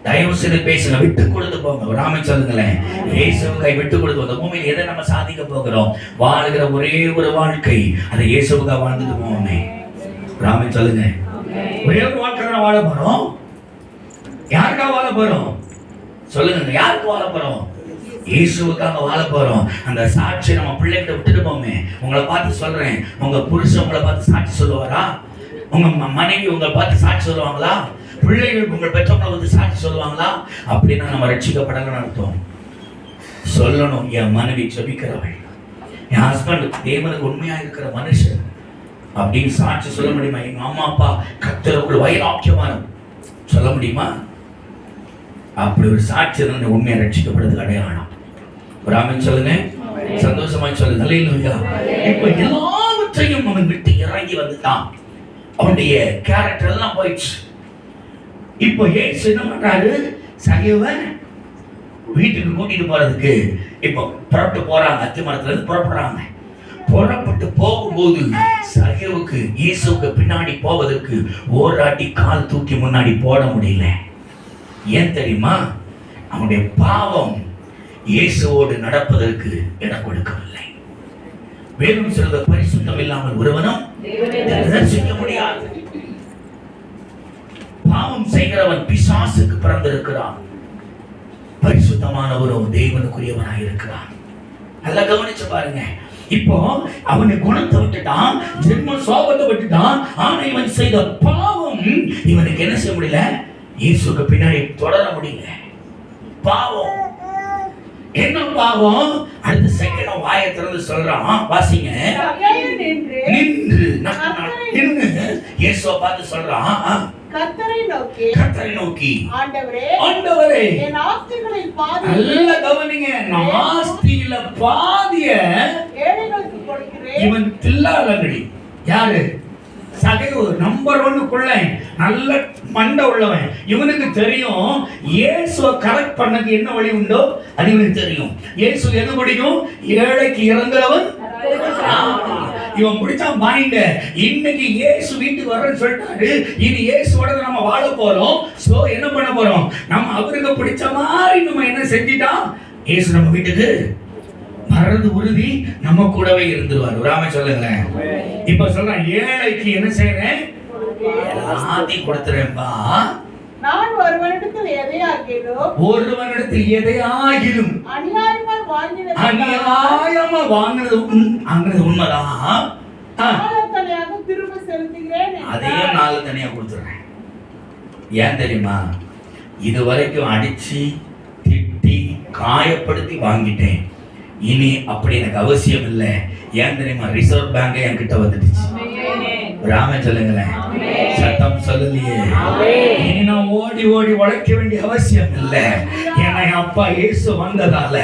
தயவு செய்து பேசுங்க, விட்டு கொடுத்து போங்க. ஒரு ஆமை சொல்லுங்களேன், இயேசுவுக்காய் விட்டு கொடுத்து. அந்த பூமியில் எதை நம்ம சாதிக்க போகிறோம்? வாழ்கிற ஒரே ஒரு வாழ்க்கை, அதை இயேசுவுக்காக வாழ்ந்துட்டு போவோமே. ஒரு ஆமை சொல்லுங்க. ஒரே ஒரு வாழ்க்கை தான் வாழ போறோம். யாருக்காக வாழ போறோம் சொல்லுங்க? யாருக்கு வாழ போறோம்? இயேசுவுக்காக வாழ போறோம். அந்த சாட்சி நம்ம பிள்ளைகிட்ட விட்டுட்டு போமே. உங்களை பார்த்து சொல்றேன், உங்க புருஷன் உங்களை பார்த்து சாட்சி சொல்லுவாரா? உங்க மனைவி உங்களை பார்த்து சாட்சி சொல்லுவாங்களா? பிள்ளைகள் உங்கள் பெற்றவங்களை வந்து சாட்சி சொல்லுவாங்களா? அப்படின்னா நம்ம ரட்சிக்கப்படலன்னு அர்த்தம். சொல்லணும், என் மனைவி ஜெபிக்கிறவள், என் ஹஸ்பண்ட் தேவனுக்கு உண்மையா இருக்கிற மனுஷன் அப்படின்னு சாட்சி சொல்ல முடியுமா? எங்க அம்மா அப்பா கர்த்தருக்குள் வைராக்கியமான சொல்ல முடியுமா? அப்படி ஒரு சாட்சி தான் உண்மையை ரட்சிக்கப்படுறது அடையாளம். ஒரு ஆமென் சொல்லுங்க, சந்தோஷமாய் சொல்லுங்க. அல்லேலூயா. இப்ப எல்லாவற்றையும் அவன் விட்டு இறங்கி வந்துட்டான். அவனுடைய கேரக்டர் எல்லாம் போயிடுச்சு. இப்போ இயேசு என்ன பண்றாரு? சகேவன் வீட்டுக்கு கூட்டிட்டு போறதுக்கு இப்போ புறப்பட்டு போறாங்க. அத்திமரத்துல இருந்து புறப்படுறாங்க. புறப்பட்டு போகும்போது சகேவுக்கு இயேசுக்கு பின்னாடி போவதற்கு ஓராட்டி கால் தூக்கி முன்னாடி போட முடியல. ஏன் தெரியுமா? அவனுடைய பாவம் இயேசுவோடு நடப்பதற்கு இடம் கொடுக்கவில்லை. வேதம் சொல்ற பரிசுத்தம் இல்லாமல் ஒருவனும் ரட்சிக்க முடியாது. பாவம் செய்கிறவன் பிசாசுக்கு பிறந்திருக்கிறான். பரிசுத்தமானவரோ தேவனுக்குரியவனாய் இருக்கிறான். நல்லா கவனிச்சு பாருங்க. இப்போ அவனை குணத்தை விட்டுட்டான், ஜென்ம சோபத்தை விட்டுட்டான். ஆனா இவன் செய்த பாவம் இவனுக்கு என்ன செய்ய முடியல? இயேசுக்கு பின்னாடி தொடர முடியல. பாவம் என்ன பாவம்? அடுத்த செகண்ட் வாயை திறந்து சொல்றான். வாசிங்க. நின்று இயேசுவை பார்த்து சொல்றான், கர்த்தரை நோக்கி ஆண்டவரே என் ஆஸ்திகளில் பாதி, நல்ல கவனிங்க, ஆஸ்தியில பாதிய ஏழைகளுக்கு கொடுக்கிறேன். இவன் தில்லாலங்கடி. யாரு? சகைவு நம்பர் 1 கொள்ளை, நல்ல மண்டை உள்ளவன். இவனுக்கு தெரியும் இயேசுவை கரெக்ட் பண்ணக்கு என்ன வழி உண்டோ அது இவனுக்கு தெரியும். இயேசு எது பிடிக்கும்? ஏழைக்கு இறங்குறவன். இவன் பிடிச்சான் பாயிண்ட. இன்னைக்கு இயேசு வீட்டுக்கு வரேன்னு சொல்லிட்டாரு. இனி இயேசுவோட நம்ம வாழ போறோம். சோ என்ன பண்ண போறோம்? நம்ம அவருக்கு பிடிச்ச மாதிரி நம்ம என்ன செஞ்சிட்டோம்? இயேசு நம்ம வீட்டுக்கு மறந்து உறுதி நம்ம கூடவே இருந்துருவார். ராம சொல்லுங்களேன். இப்ப சொல்றேன், ஏழைக்கு என்ன செய்யறேன்? எல்லாத்தையும் கொடுத்துறேன்பா. நான் ஒருவனிடத்தில் எதையாகிலும் அநியாயமா வாங்கினது உண்மைதான். திரும்ப செலுத்துகிறேன். அதையும் 4 தனியா கொடுத்துறேன். ஏன் தெரியுமா? இது வரைக்கும் அடிச்சு திட்டி காயப்படுத்தி வாங்கிட்டேன். இனி அப்படி எனக்கு அவசியம் இல்லை. ஏன் தெரியுமா? ரிசர்வ் பேங்க் என்கிட்ட வந்துடுச்சு. ராம சொல்லுங்களேன். சத்தம் சொல்லலையே. இனி நான் ஓடி ஓடி உழைக்க வேண்டிய அவசியம் இல்லை. ஏன்னா என் அப்பா இயேசு வந்ததால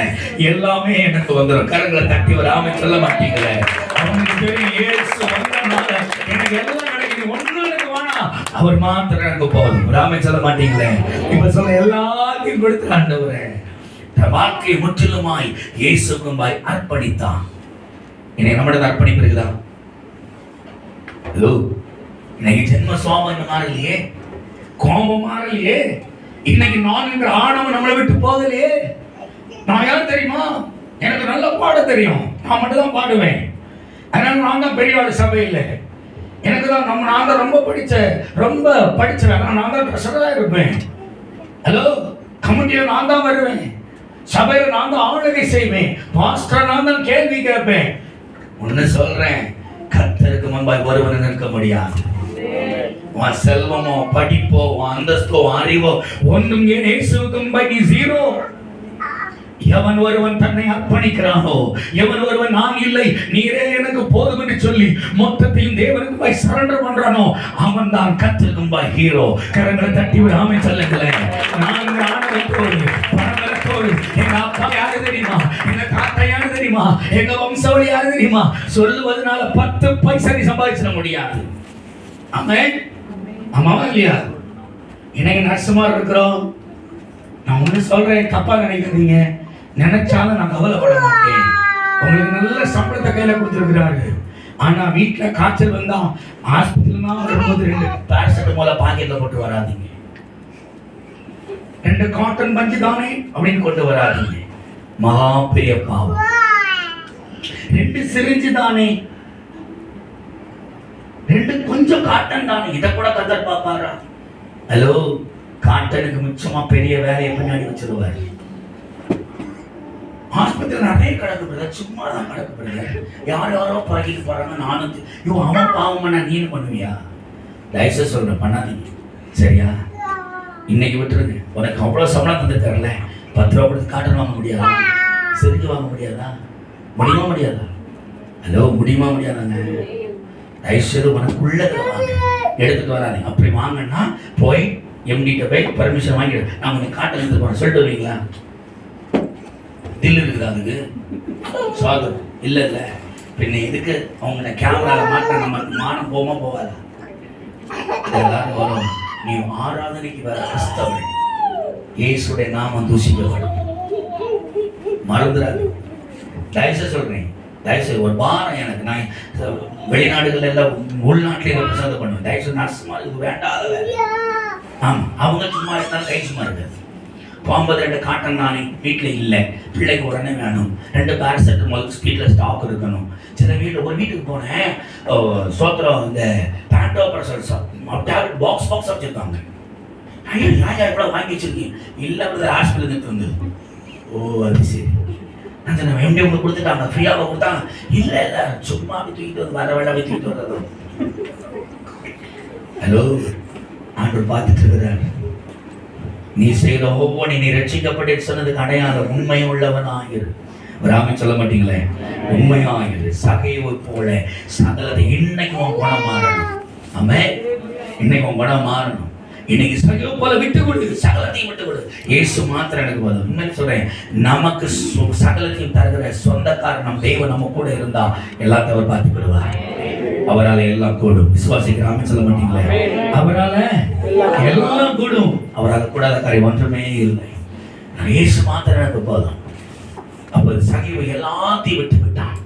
எல்லாமே எனக்கு வந்துடும். கரங்களை தட்டி ஒரு ராம சொல்ல மாட்டீங்களே. அவனுக்கு தெரியும் இயேசு வந்தனால எனக்கு எல்லாம் கிடைக்குது. ஒன்னும் எனக்கு வேணாம், அவர் மாத்திரம் எனக்கு போதும். ராம சொல்ல மாட்டீங்களே. இப்ப சொல்ல எல்லாத்தையும் கொடுத்து ஆண்டவரே வாழ்க்கை முற்றிலுமாய் இயேசுக்கும் அர்ப்பணித்தான். இனி நம்மளோட அர்ப்பணிப்பு இருக்குதா? ஹலோ, இன்னைக்கு ஜென்ம சுவாபம் இந்த மாதிரி இல்லையே, கோபம் மாறலையே, இன்னைக்கு நான் என்ற ஆணவம் நம்மளை விட்டு போகலையே. நான் யார் தெரியுமா? எனக்கு நல்லா பாட தெரியும், நான் மட்டும் தான் பாடுவேன். அதனால நான் தான் பெரிய ஆள் சபையில். எனக்கு தான் நான் தான் ரொம்ப படிச்சேன், நான் தான் ட்ரெஷராக இருப்பேன். ஹலோ, கமிட்டியில் நான் தான் வருவேன், சபையில் நான் தான் ஆளுகை செய்வேன், பாஸ்டர் நான் தான் கேள்வி கேட்பேன். ஒன்று சொல்றேன், கர்த்தருக்கு முன்பாய் ஒருவன் நிற்க முடியாது. உன் செல்வமோ படிப்போ உன் அந்தஸ்தோ அறிவோ ஒன்றும் ஏன் இயேசுவுக்கு முன்பாய் நீ ஜீரோ. எவன் ஒருவன் தன்னை அர்ப்பணிக்கிறானோ, எவன் ஒருவன் நான் இல்லை நீரே எனக்கு போதும் என்று சொல்லி மொத்தத்தையும் தேவனுக்கு போய் சரண்டர் பண்றானோ, அவன் தான் கர்த்தருக்கு முன்பாய் ஹீரோ. கரங்களை தட்டி விடாம சொல்லுங்களேன். நான் ஆனந்தத்தோடு பரமத்தோடு, எங்க அப்பா யாரு தெரியுமா, எங்க தாத்தா யாரு தெரியுமா, எங்க வம்சாவளி யாரு தெரியுமா சொல்லுவதனால 10 பைசா நீ சம்பாதிச்சிட முடியாது. ஆமென். ஆமாவா இல்லையா? இன்னைக்கு நர்சுமா இருக்கிறோம். நான் ஒண்ணு சொல்றேன், தப்பா நினைக்காதீங்க. நினைச்சாலும் நான் கவலைப்பட மாட்டேன். உங்களுக்கு நல்ல சம்பளத்தை கையில கொடுத்துருக்கிறாரு. ஆனா வீட்டுல காய்ச்சல் வந்தா ஆஸ்பத்திரியில வரும்போது 2 பேராசிட்டமால பாக்கெட்ல போட்டு வராதீங்க, 2 காட்டன் பஞ்சு தானே அப்படின்னு கொண்டு வராதீங்க. மகா பெரிய பாவம். 2 சிரிஞ்சு தானே, 2 கொஞ்சம் காட்டன் தானே, இதை கூட கத்தர் பாப்பாரா? ஹலோ, காட்டனுக்கு மிச்சமா பெரிய வேலையை பின்னாடி வச்சிருவாரு. ஆஸ்பத்திரி நிறைய கிடக்குறது, சும்மா தான் கிடக்குறது. யாரோ பழகிட்டு போறாங்க. நானும் அவன் பாவம் பண்ண நீனு பண்ணுவியா? தயவுசெய்து சொல்றேன், பண்ணாதீங்க, சரியா? இன்னைக்கு விட்டுருங்க. உனக்கு அவ்வளவு சம்பளம் தந்து தரல, 10 ரூபா கொடுத்து காட்டன் வாங்க முடியாதா? சிரிஞ்சு வாங்க முடியாதா? முடியுமா முடியாதா? ஹலோ, முடியுமா முடியாதாங்க? தயவுசெய்து உனக்குள்ளதை வாங்க, எடுத்துட்டு வராதீங்க. அப்படி வாங்கன்னா போய் எம்டிட்ட போய் பர்மிஷன் வாங்கிடு. நான் கொஞ்சம் காட்டன் எடுத்து போறேன் சொல்லிட்டு வருவீங்களா? தில்லு இருக்குதா அதுக்கு? சாதம் இல்லை இல்லை. பின்ன இதுக்கு அவங்க கேமரால மாட்ட நம்ம மானம் போமா போவாதா? எல்லாரும் வரும். நீ ஆராதனைக்கு வர கிறிஸ்தவன், இயேசுடைய நாமம் தூசிக்கப்படும், மறந்துடாது. தயவுசெய்து சொல்றேன், தயவுசெய்து ஒரு வாரம் எனக்கு, நான் வெளிநாடுகள் எல்லாம் உள்நாட்டிலே பிரசாதம் பண்ணுவேன். தயவுசெய்து நர்சுமா இது வேண்டாத வேலை. ஆமா, அவங்க சும்மா இருந்தாலும் கை சும்மா இருக்காது. 52 காட்டன் நானே வீட்டில் இல்லை, பிள்ளைக்கு உடனே வேணும். 2 பேராசிட்டமால் ஸ்பீட்டில் ஸ்டாக் இருக்கணும். சில ஒரு வீட்டுக்கு போனேன், சோத்திரம் இந்த பேண்டோ ப்ரெஷர் டேப்லெட் பாக்ஸ் வச்சுருக்காங்க. ஐயோ, ராஜா எவ்வளோ வாங்கி வச்சிருக்கீங்க? இல்லை, ஹாஸ்பிட்டல் நிறுத்தி வந்தது. ஓ, அது சரி. நான் சொன்னேன், எப்படி உங்களுக்கு கொடுத்துட்டாங்க, ஃப்ரீயாக கொடுத்தாங்க? இல்லை இல்லை, சும்மா அப்படி தூக்கிட்டு வந்து வர வேலை தூக்கிட்டு வர்றது. ஹலோ, ஆண்டவர் பார்த்துட்டு இருக்கிறார். நீ செய்கிற ஒவ்வொரு நீ ரட்சிக்கப்பட்டு சொன்னதுக்கு அடையாளம் உண்மை உள்ளவனாயிரு. ராமன் சொல்ல மாட்டீங்களே, உண்மையாயிரு. சகையை போல சகலத்தை இன்னைக்கு உன் குணம் மாறணும். ஆமென். இன்னைக்கு உன் குணம் மாறணும். இன்னைக்கு சகையை போல விட்டு கொடு, சகலத்தையும் விட்டு கொடு. இயேசு மாத்திரம் எனக்கு போதும். உண்மையை சொல்றேன், நமக்கு சகலத்தையும் தருகிற சொந்தக்காரன் நம் தெய்வம் நம்ம கூட இருந்தா எல்லாத்தையும் அவர் பார்த்து விடுவார். அவரால் எல்லாம் கூடும். விசுவாசிக்கிறாம சொல்ல மாட்டீங்களே, அவரால எல்லாம் கூடும். அவரால் கூடாத காரியம் ஒன்றுமே இல்லை. இயேசு மாத்திரம் எனக்கு போதும். அப்ப சகிவு எல்லாத்தையும் விட்டு விட்டான்.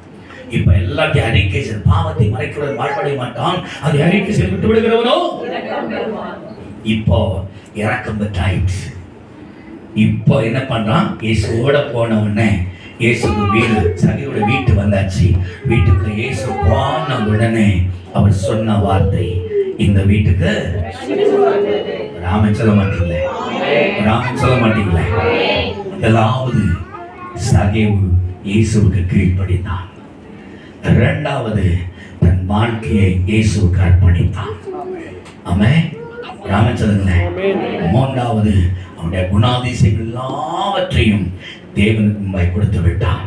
இப்ப எல்லாத்தையும் அறிக்கை செய்து, பாவத்தை மறைக்கிறவன் வாழ்வடைய மாட்டான், அதை அறிக்கை செய்து விட்டு விடுகிறவனோ இப்போ இறக்கம் பெற்றாயிற்று. இப்போ என்ன பண்றான்? இயேசுவோட போன உடனே இயேசுக்கு வீடு, சகியோட வீட்டு வந்தாச்சு. வீட்டுக்குள்ள இயேசு போன உடனே அவர் சொன்ன வார்த்தை, இந்த வீட்டுக்கு ராமன் சொல்ல மாட்டீங்களே, ராமன் சொல்ல மாட்டீங்களே. முதலாவது சகேவு இயேசுவுக்கு கீழ்ப்படிந்தான். 2வது தன் வாழ்க்கையை இயேசுவுக்கு அர்ப்பணித்தான். ஆமென். ராமன் சொல்லுங்களேன். 3வது அவனுடைய குணாதிசயங்கள் எல்லாவற்றையும் தேவனுக்கு முன்பாய் கொடுத்து விட்டான்.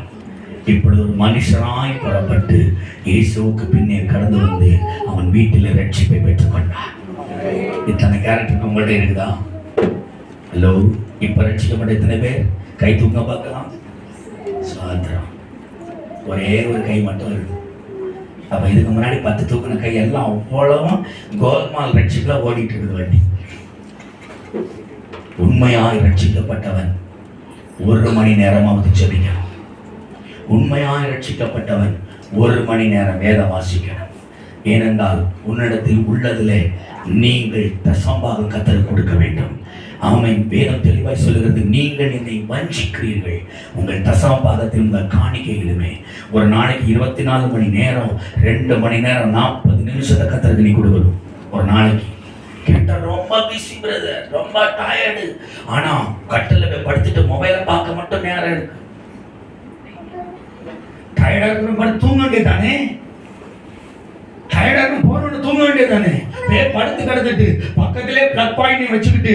இப்பொழுது ஒரு மனுஷனாய் புறப்பட்டு இயேசுவுக்கு பின்னே கடந்து வந்து அவன் வீட்டில் ரட்சிப்பை பெற்றுக் கொண்டான். இத்தனை கேரக்டர் உங்கள்கிட்ட இருக்குதா? ஹலோ, இப்ப ரட்சிக்கப்பட்ட எத்தனை பேர் கை தூக்க பார்க்கலாம்? சுதந்திரம். ஒரே ஒரு கை மட்டும் இருக்கு. அப்ப இதுக்கு முன்னாடி 10 தூக்கின கை எல்லாம் அவ்வளவும் கோல்மால் ரட்சிப்புல ஓடிட்டு இருக்குது வண்டி. உண்மையாய் ரட்சிக்கப்பட்டவன் 1 மணி நேரமாவது ஜெபிக்கணும். உண்மையாய் ரட்சிக்கப்பட்டவன் 1 மணி நேரம் வேதம் வாசிக்கணும். ஏனென்றால் உன்னிடத்தில் உள்ளதிலே நீங்கள் தசம்பாகம் கர்த்தருக்கு கொடுக்க வேண்டும். ஆமென். வேதம் தெளிவாய் சொல்லுகிறது, நீங்கள் என்னை வஞ்சிக்கிறீர்கள் உங்கள் தசமபாகத்தில் உங்கள் காணிக்கையிலுமே. ஒரு நாளைக்கு 24 மணி நேரம் 2 மணி நேரம் 40 நிமிஷத்தை கர்த்தருக்கு நீ கொடுக்கணும் ஒரு நாளைக்கு. கேட்டா ரொம்ப பிஸி பிரதர், ரொம்ப டயர்டு. ஆனா கட்டில போய் படுத்துட்டு மொபைலை பார்க்க மட்டும் நேரம் இருக்கு. டயர்டா இருக்கிற மாதிரி தூங்க வேண்டியதானே, டயர்டா இருக்கும் போன தூங்க வேண்டியதானே. படுத்து கிடந்துட்டு பக்கத்திலே பிளக் பாயிண்ட் வச்சுக்கிட்டு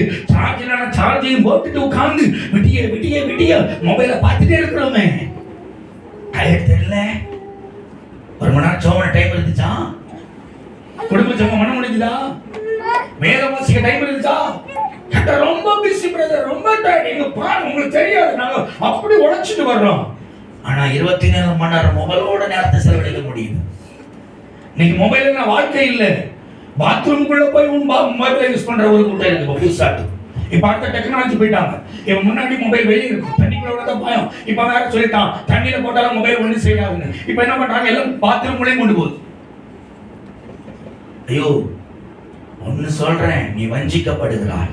சார்ஜையும் போட்டுட்டு உட்கார்ந்து விடிய விடிய விடிய மொபைலை பார்த்துட்டே இருக்கிறோமே. டயர்ட் தெரியல. 1 மணி நேரம் சோமன டைம் இருந்துச்சா? குடும்ப சோம மனம் முடிஞ்சுதா? வேதம் வாசிக்க டைம் இருந்துச்சா? ரொம்ப பிஸி பிரதர், ரொம்ப டயர்ட். பாருங்க, உங்களுக்கு தெரியாது, நாங்க அப்படி உழைச்சிட்டு வர்றோம். ஆனா 24 மணி நேரம் மொபைலோட நேரத்தை செலவழிக்க முடியுது. இன்னைக்கு மொபைல் என்ன வாழ்க்கை இல்ல. பாத்ரூம்குள்ள போய் மொபைலை யூஸ் பண்ற ஒரு கூட்டம் இருக்கு புதுசாட்டு. இப்ப அடுத்த டெக்னாலஜி போயிட்டாங்க. இப்ப முன்னாடி மொபைல் வெளியே இருக்கும், தண்ணிக்குள்ள விட பயம். இப்ப வேற சொல்லிட்டான், தண்ணியில போட்டாலும் மொபைல் ஒண்ணு செய்யாதுன்னு. இப்ப என்ன பண்றாங்க, எல்லாம் பாத்ரூம்குள்ளேயும் கொண்டு போகுது. ஐயோ, ஒன்னு சொல்றேன், நீ வஞ்சிக்கப்படுகிறாய்.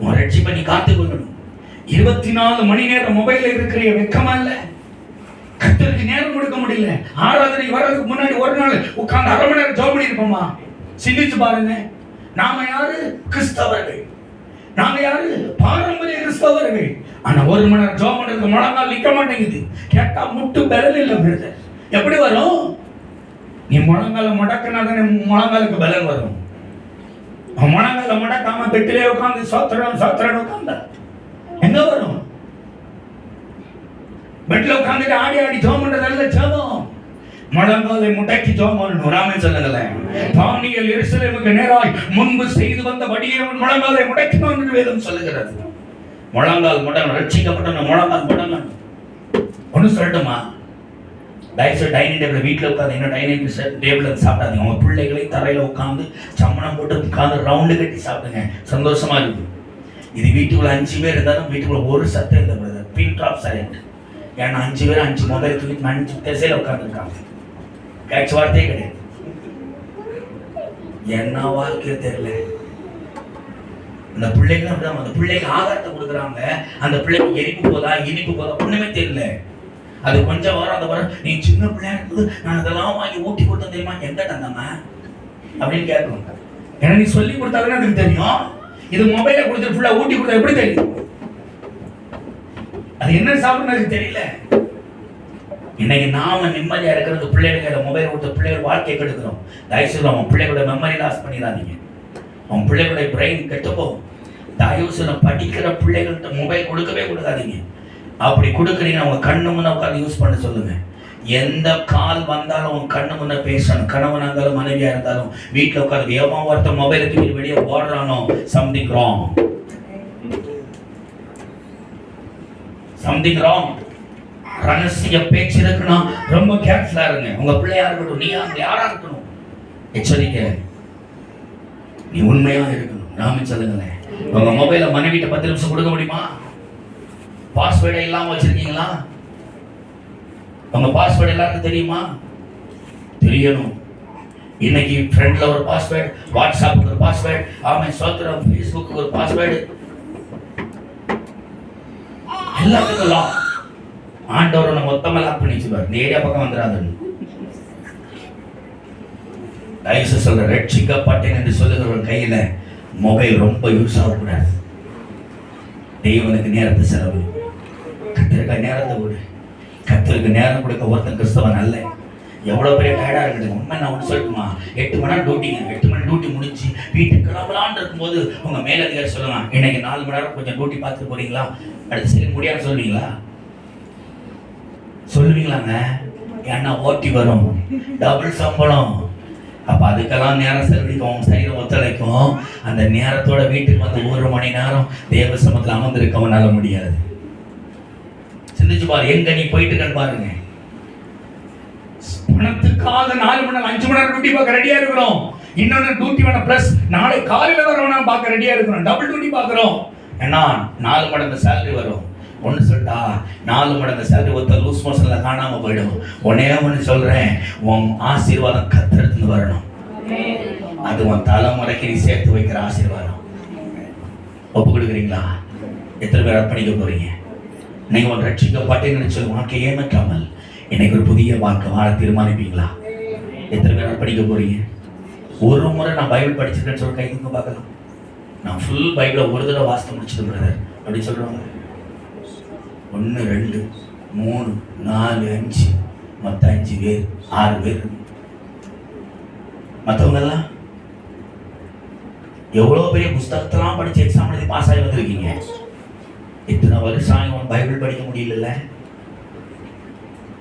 உன் ரட்சிப்பை நீ காத்துக்கொள்ளணும். 24 மணி நேரம் மொபைல்ல இருக்கிற வெக்கமா இல்ல? கர்த்தருக்கு நேரம் கொடுக்க முடியல. ஆராதனை வர்றதுக்கு முன்னாடி ஒரு நாள் உட்கார்ந்து 1/2 மணி நேரம் ஜெபம் பண்ணி இருப்போமா? சிந்திச்சு பாருங்க. நாம யாரு? கிறிஸ்தவர்கள். நாம யாரு? பாரம்பரிய கிறிஸ்தவர்கள். ஆனா 1 மணி நேரம் ஜெபம் பண்றதுக்கு முழங்கால் நிக்க மாட்டேங்குது. கேட்டா முட்டு பலன் இல்ல பிரதர். எப்படி வரும்? நீ முழங்கால முடக்கினா தானே முழங்காலுக்கு பலன் வரும். முழங்கால முடக்காம பெட்டிலே உட்கார்ந்து சோத்திரம் சோத்திரம் உட்கார்ந்தா எங்க வரும்? பெட்ல உட்கார்ந்துட்டு ஆடி ஆடி ஜெபம் பண்றதல்ல ஜெபம். முழங்காலை முடக்கி ஜெபம் பண்ணணும். ராமன் சொல்லுங்களேன், தானியேல் எருசலேமுக்கு நேராய் முன்பு செய்து வந்த வழியே முழங்காலை முடக்கினான் என்று வேதம் சொல்லுகிறது. முழங்கால் முடங்கணும், ரட்சிக்கப்பட்டவன் முழங்கால் முடங்கணும். ஒண்ணு சொல்லட்டுமா? தயவுசெய்து டைனிங் டேபிள் வீட்டில் உட்காந்து என்ன டைனிங் டேபிள் சாப்பிடாதீங்க. உங்க பிள்ளைகளை தரையில உட்காந்து சம்மணம் போட்டு உட்காந்து ரவுண்டு கட்டி சாப்பிடுங்க, சந்தோஷமா இருக்கு. இது வீட்டுக்குள்ள 5 பேர் இருந்தாலும் வீட்டுக்குள்ள ஒரு சத்தம் இல்லை பிரதர், பின் ட்ராப் சைலண்ட். ஏன்னா 5 பேர் 5 மொபைல் தூக்கி 5 திசையில உட்காந்துருக்காங்க. பேச்சு வார்த்தையே கிடையாது. என்ன வாழ்க்கை தெரியல. அந்த பிள்ளைங்க அந்த பிள்ளைக்கு ஆகாரத்தை கொடுக்குறாங்க, அந்த பிள்ளைக்கு எரிப்பு போதா இனிப்பு போதா ஒண்ணுமே தெரியல. அது கொஞ்சம் வரும், அந்த வரும். நீ சின்ன பிள்ளையா இருக்குது, நான் அதெல்லாம் வாங்கி ஊட்டி கொடுத்தேன் தெரியுமா? எங்க தந்தம்மா அப்படின்னு கேட்கணும். ஏன்னா நீ சொல்லி கொடுத்தாதானே அதுக்கு தெரியும். இது மொபைல கொடுத்து ஃபுல்லா ஊட்டி கொடுத்தா எப்படி தெரியும்? அது என்ன சாப்பிடுறது தெரியல. இன்னைக்கு நாம நிம்மதியா இருக்கிறது பிள்ளைகளுக்கு அந்த மொபைல் கொடுத்த பிள்ளைகள் வாழ்க்கையை கெடுக்கிறோம். தயவுசெய்து அவன் பிள்ளைகளோட மெமரி லாஸ் பண்ணிடாதீங்க. அவன் பிள்ளைகளுடைய பிரெயின் கெட்டு போகும். தயவுசெய்து படிக்கிற பிள்ளைகள்கிட்ட மொபைல் கொடுக்கவே கொடுக்காதீங்க. அப்படி கொடுக்குறீங்க, அவங்க கண்ணு முன்ன உட்காந்து யூஸ் பண்ண சொல்லுங்க. எந்த கால் வந்தாலும் உன் கண்ணு முன்ன பேசணும். கணவனா இருந்தாலும் மனைவியா இருந்தாலும் வீட்டுல உட்காந்து எவன் ஒருத்தர் மொபைலை தூக்கி வெளியே ஓடுறானோ சம்திங் ராங், சம்திங் ராங். ரகசிய பேச்சு இருக்குன்னா ரொம்ப கேர்ஃபுல்லா இருங்க. உங்க பிள்ளையா இருக்கட்டும், நீ யாரா இருக்கணும், எச்சரிக்கை. நீ உண்மையா இருக்கணும். நாம சொல்லுங்களேன், உங்க மொபைல மனைவிட்ட 10 நிமிஷம் கொடுக்க முடியுமா? பாஸ்வேர்டை இல்லாம வச்சிருக்கீங்களா? உங்க பாஸ்வேர்டு எல்லாருக்கும் தெரியுமா? தெரியணும். இன்னைக்கு ஃப்ரெண்ட்ல ஒரு பாஸ்வேர்டு, வாட்ஸ்அப்புக்கு ஒரு பாஸ்வேர்டு, ஆமென் சோத்ரம், ஃபேஸ்புக்கு ஒரு பாஸ்வேர்டு, எல்லாத்துக்கும் லாக். ஆண்டவர் நம்ம மொத்தமா லாக் பண்ணி வச்சுப்பார். இந்த ஏரியா பக்கம் வந்துடாதுன்னு. தயவுசெய்து சொல்ற, ரட்சிக்கப்பட்டேன் என்று சொல்லுகிறவன் கையில மொபைல் ரொம்ப யூஸ் ஆகக்கூடாது. தெய்வனுக்கு நேரத்தை செலவு, கத்திரிக்காய் நேரத்தை விடு. கத்திற்கு நேரம் கொடுக்க ஒருத்தன் கிறிஸ்தவன் அல்ல. எவ்வளவு பெரிய டயர்டா இருக்குது. உண்மை நான் ஒன்று சொல்லட்டுமா? 8 மணி நேரம் டியூட்டிங்க. 8 மணி டியூட்டி முடிச்சு வீட்டுக்கு கிளம்பலான்னு இருக்கும்போது உங்க மேலதிகாரி சொல்லுவாங்க, இன்னைக்கு 4 மணி நேரம் கொஞ்சம் டியூட்டி பார்த்துட்டு போறீங்களா, அடுத்து சரி முடியாது சொல்லுவீங்களா? சொல்லுவீங்களாங்க? ஏன்னா ஓட்டி வரும், டபுள் சம்பளம். அப்ப அதுக்கெல்லாம் நேரம் செலவழிக்கும், சரீரம் ஒத்துழைக்கும். அந்த நேரத்தோட வீட்டுக்கு வந்து 1 மணி நேரம் தேவ சமத்துல அமர்ந்திருக்கவனால முடியாது. சிந்திச்சு பாரு, எங்க நீ போயிட்டு இருக்கன்னு பாருங்க. பணத்துக்காக 4 மணி நேரம் 5 மணி நேரம் டியூட்டி பார்க்க ரெடியா இருக்கிறோம். இன்னொன்னு டியூட்டி வேணும் பிளஸ் நாளை காலையில வரவனா பார்க்க ரெடியா இருக்கிறோம். டபுள் டியூட்டி பார்க்கிறோம். ஏன்னா 4 மடங்கு சேலரி வரும். ஒன்று சொல்லிட்டா 4 மடங்கு சேலரி ஒருத்தர் லூஸ் மோஷன்ல காணாம போயிடும். ஒன்று சொல்றேன், உன் ஆசீர்வாதம் கத்திரத்துல வரணும். அது உன் தலைமுறைக்கு நீ சேர்த்து வைக்கிற ஆசீர்வாதம். ஒப்பு கொடுக்குறீங்களா? எத்தனை பேர் அர்ப்பணிக்க போறீங்க? நீங்க ஒரு ரட்சிக்கப்பட்டேன்னு சொல்லி வாழ்க்கை ஏமாற்றாமல் இன்னைக்கு ஒரு புதிய வாழ்க்கை வாழ தீர்மானிப்பீங்களா? எத்தனை பேர் அர்ப்பணிக்க போறீங்க? ஒரு முறை நான் பைபிள் படிச்சிருக்கேன்னு சொல்லி கைதுங்க பார்க்கலாம். நான் ஃபுல் பைபிளை ஒரு தடவை வாசித்து முடிச்சது பிரதர் அப்படி சொல்றாங்க. 1 2 3 4 5 மொத்தம் 5 பேர் 6 பேர். மற்றவங்க எல்லாம் எவ்வளவு பெரிய புஸ்தகத்தெல்லாம் படிச்சு எக்ஸாம் எழுதி பாஸ் ஆகி வந்திருக்கீங்க. இத்தனை வருஷம் ஆகும் பைபிள் படிக்க முடியல.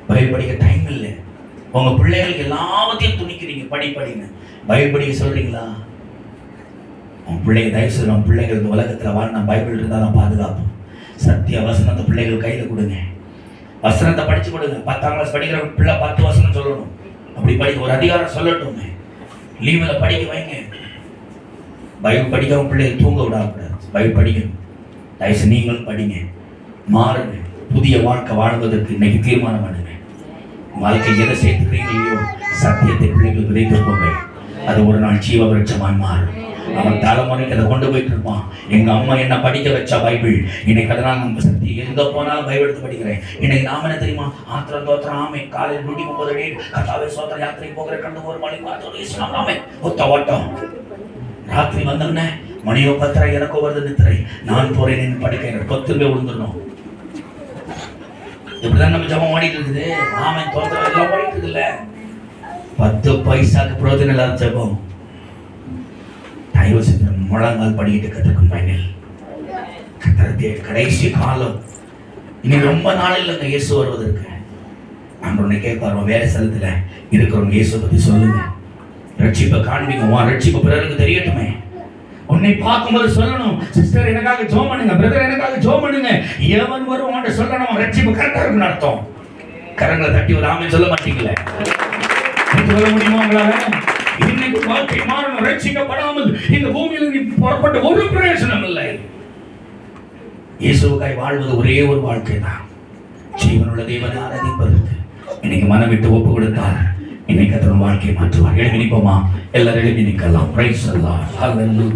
பைபிள் படிக்க டைம் இல்லை. உங்க பிள்ளைகளுக்கு எல்லாத்தையும் துணிக்கிறீங்க, படின்னு பைபிள் படிக்க சொல்றீங்களா? உன் பிள்ளைங்க தயவு செய்து உன் பிள்ளைகள் இந்த உலகத்தில் வாழ்னா பைபிள் இருந்தால் தான் பாதுகாப்பு. சத்திய வசனத்தை பிள்ளைகள் கையில் கொடுங்க. வசனத்தை படிச்சு கொடுங்க. 10ஆம் கிளாஸ் படிக்கிற பிள்ளை 10 வசனம் சொல்லணும். அப்படி படிக்க ஒரு அதிகாரம் சொல்லட்டும். லீவில் படிக்க வைங்க. பைபிள் படிக்காம பிள்ளைகள் தூங்க விடாக்கூடாது. பைபிள் படிக்கணும். தயவுசெய்து நீங்களும் படிங்க, மாறுங்க. புதிய வாழ்க்கை வாழ்வதற்கு இன்னைக்கு தீர்மானம் பண்ணுங்க. வாழ்க்கை எதை சேர்த்துக்கிறீங்களோ சத்தியத்தை பிள்ளைகள் விதைத்து போங்க. அது ஒரு நாள் ஜீவ விருட்சமாய் மாறும். அவன் தலைமுறைக்கு அதை கொண்டு போயிட்டு இருப்பான். எங்க அம்மா என்ன படிக்க வச்சா பைபிள். இன்னைக்கு அதனால நம்ம சக்தி எங்க போனாலும் பைபிள் எடுத்து படிக்கிறேன். இன்னைக்கு நாம என்ன தெரியுமா? ஆத்திரம் தோத்திரம் ஆமை காலையில் டியூட்டி 9 அடி கத்தாவே சோத்திரம் யாத்திரை போகிற கண்டு ஒரு மணி ஆமை ஒத்த ஓட்டம். ராத்திரி வந்தோடனே மணியோ 10 எனக்கோ வருது நித்திரை. நான் போறேன் படிக்கிறேன் 10 விழுந்துடணும். இப்படிதான் நம்ம ஜபம் ஓடிட்டு இருக்குது. ஆமை தோத்திரம் எல்லாம் ஓடிட்டு இருக்குல்ல. 10 பைசாக்கு பிரோஜனம் இல்லாத ஜபம். தயவு செஞ்சு முழங்கால் படிக்கிட்டு கற்றுக்கும் பயனில் கத்தரத்தே கடைசி காலம். இன்னைக்கு ரொம்ப நாள் இல்லைங்க இயேசு வருவதற்கு. நான் உன்னை கேட்பாரு வேற ஸ்தலத்துல இருக்கிறவங்க இயேசு பத்தி சொல்லுங்க. ரட்சிப்பை காண்பிங்க. உன் ரட்சிப்பு பிறருக்கு தெரியட்டுமே. உன்னை பார்க்கும்போது சொல்லணும், சிஸ்டர் எனக்காக ஜெபம் பண்ணுங்க, பிரதர் எனக்காக ஜெபம் பண்ணுங்க. எவன் வருவான் சொல்லணும். ரட்சிப்பு கரெக்டா இருக்குன்னு அர்த்தம். கரங்களை தட்டி ஒரு ஆமென் சொல்ல மாட்டீங்களே? சொல்ல முடியுமா உங்களால? இன்னைக்கு வாழ்க்கை மாறணும். ரட்சிக்கப்படாமல் இந்த பூமியில் நீ புறப்பட்ட ஒரு பிரயோஜனம் இல்லை. இயேசுவுக்காய் வாழ்வது ஒரே ஒரு வாழ்க்கை தான். ஜீவனுள்ள தேவனை ஆராதிப்பதற்கு இன்னைக்கு மனம் விட்டு ஒப்பு கொடுத்தார். இன்னைக்கு அதன் வாழ்க்கையை மாற்றுவார். எழுதி நிற்போமா? எல்லாரும் எழுதி நிற்கலாம். பிரைஸ் அல்லாஹ். ஹல்லேலூயா.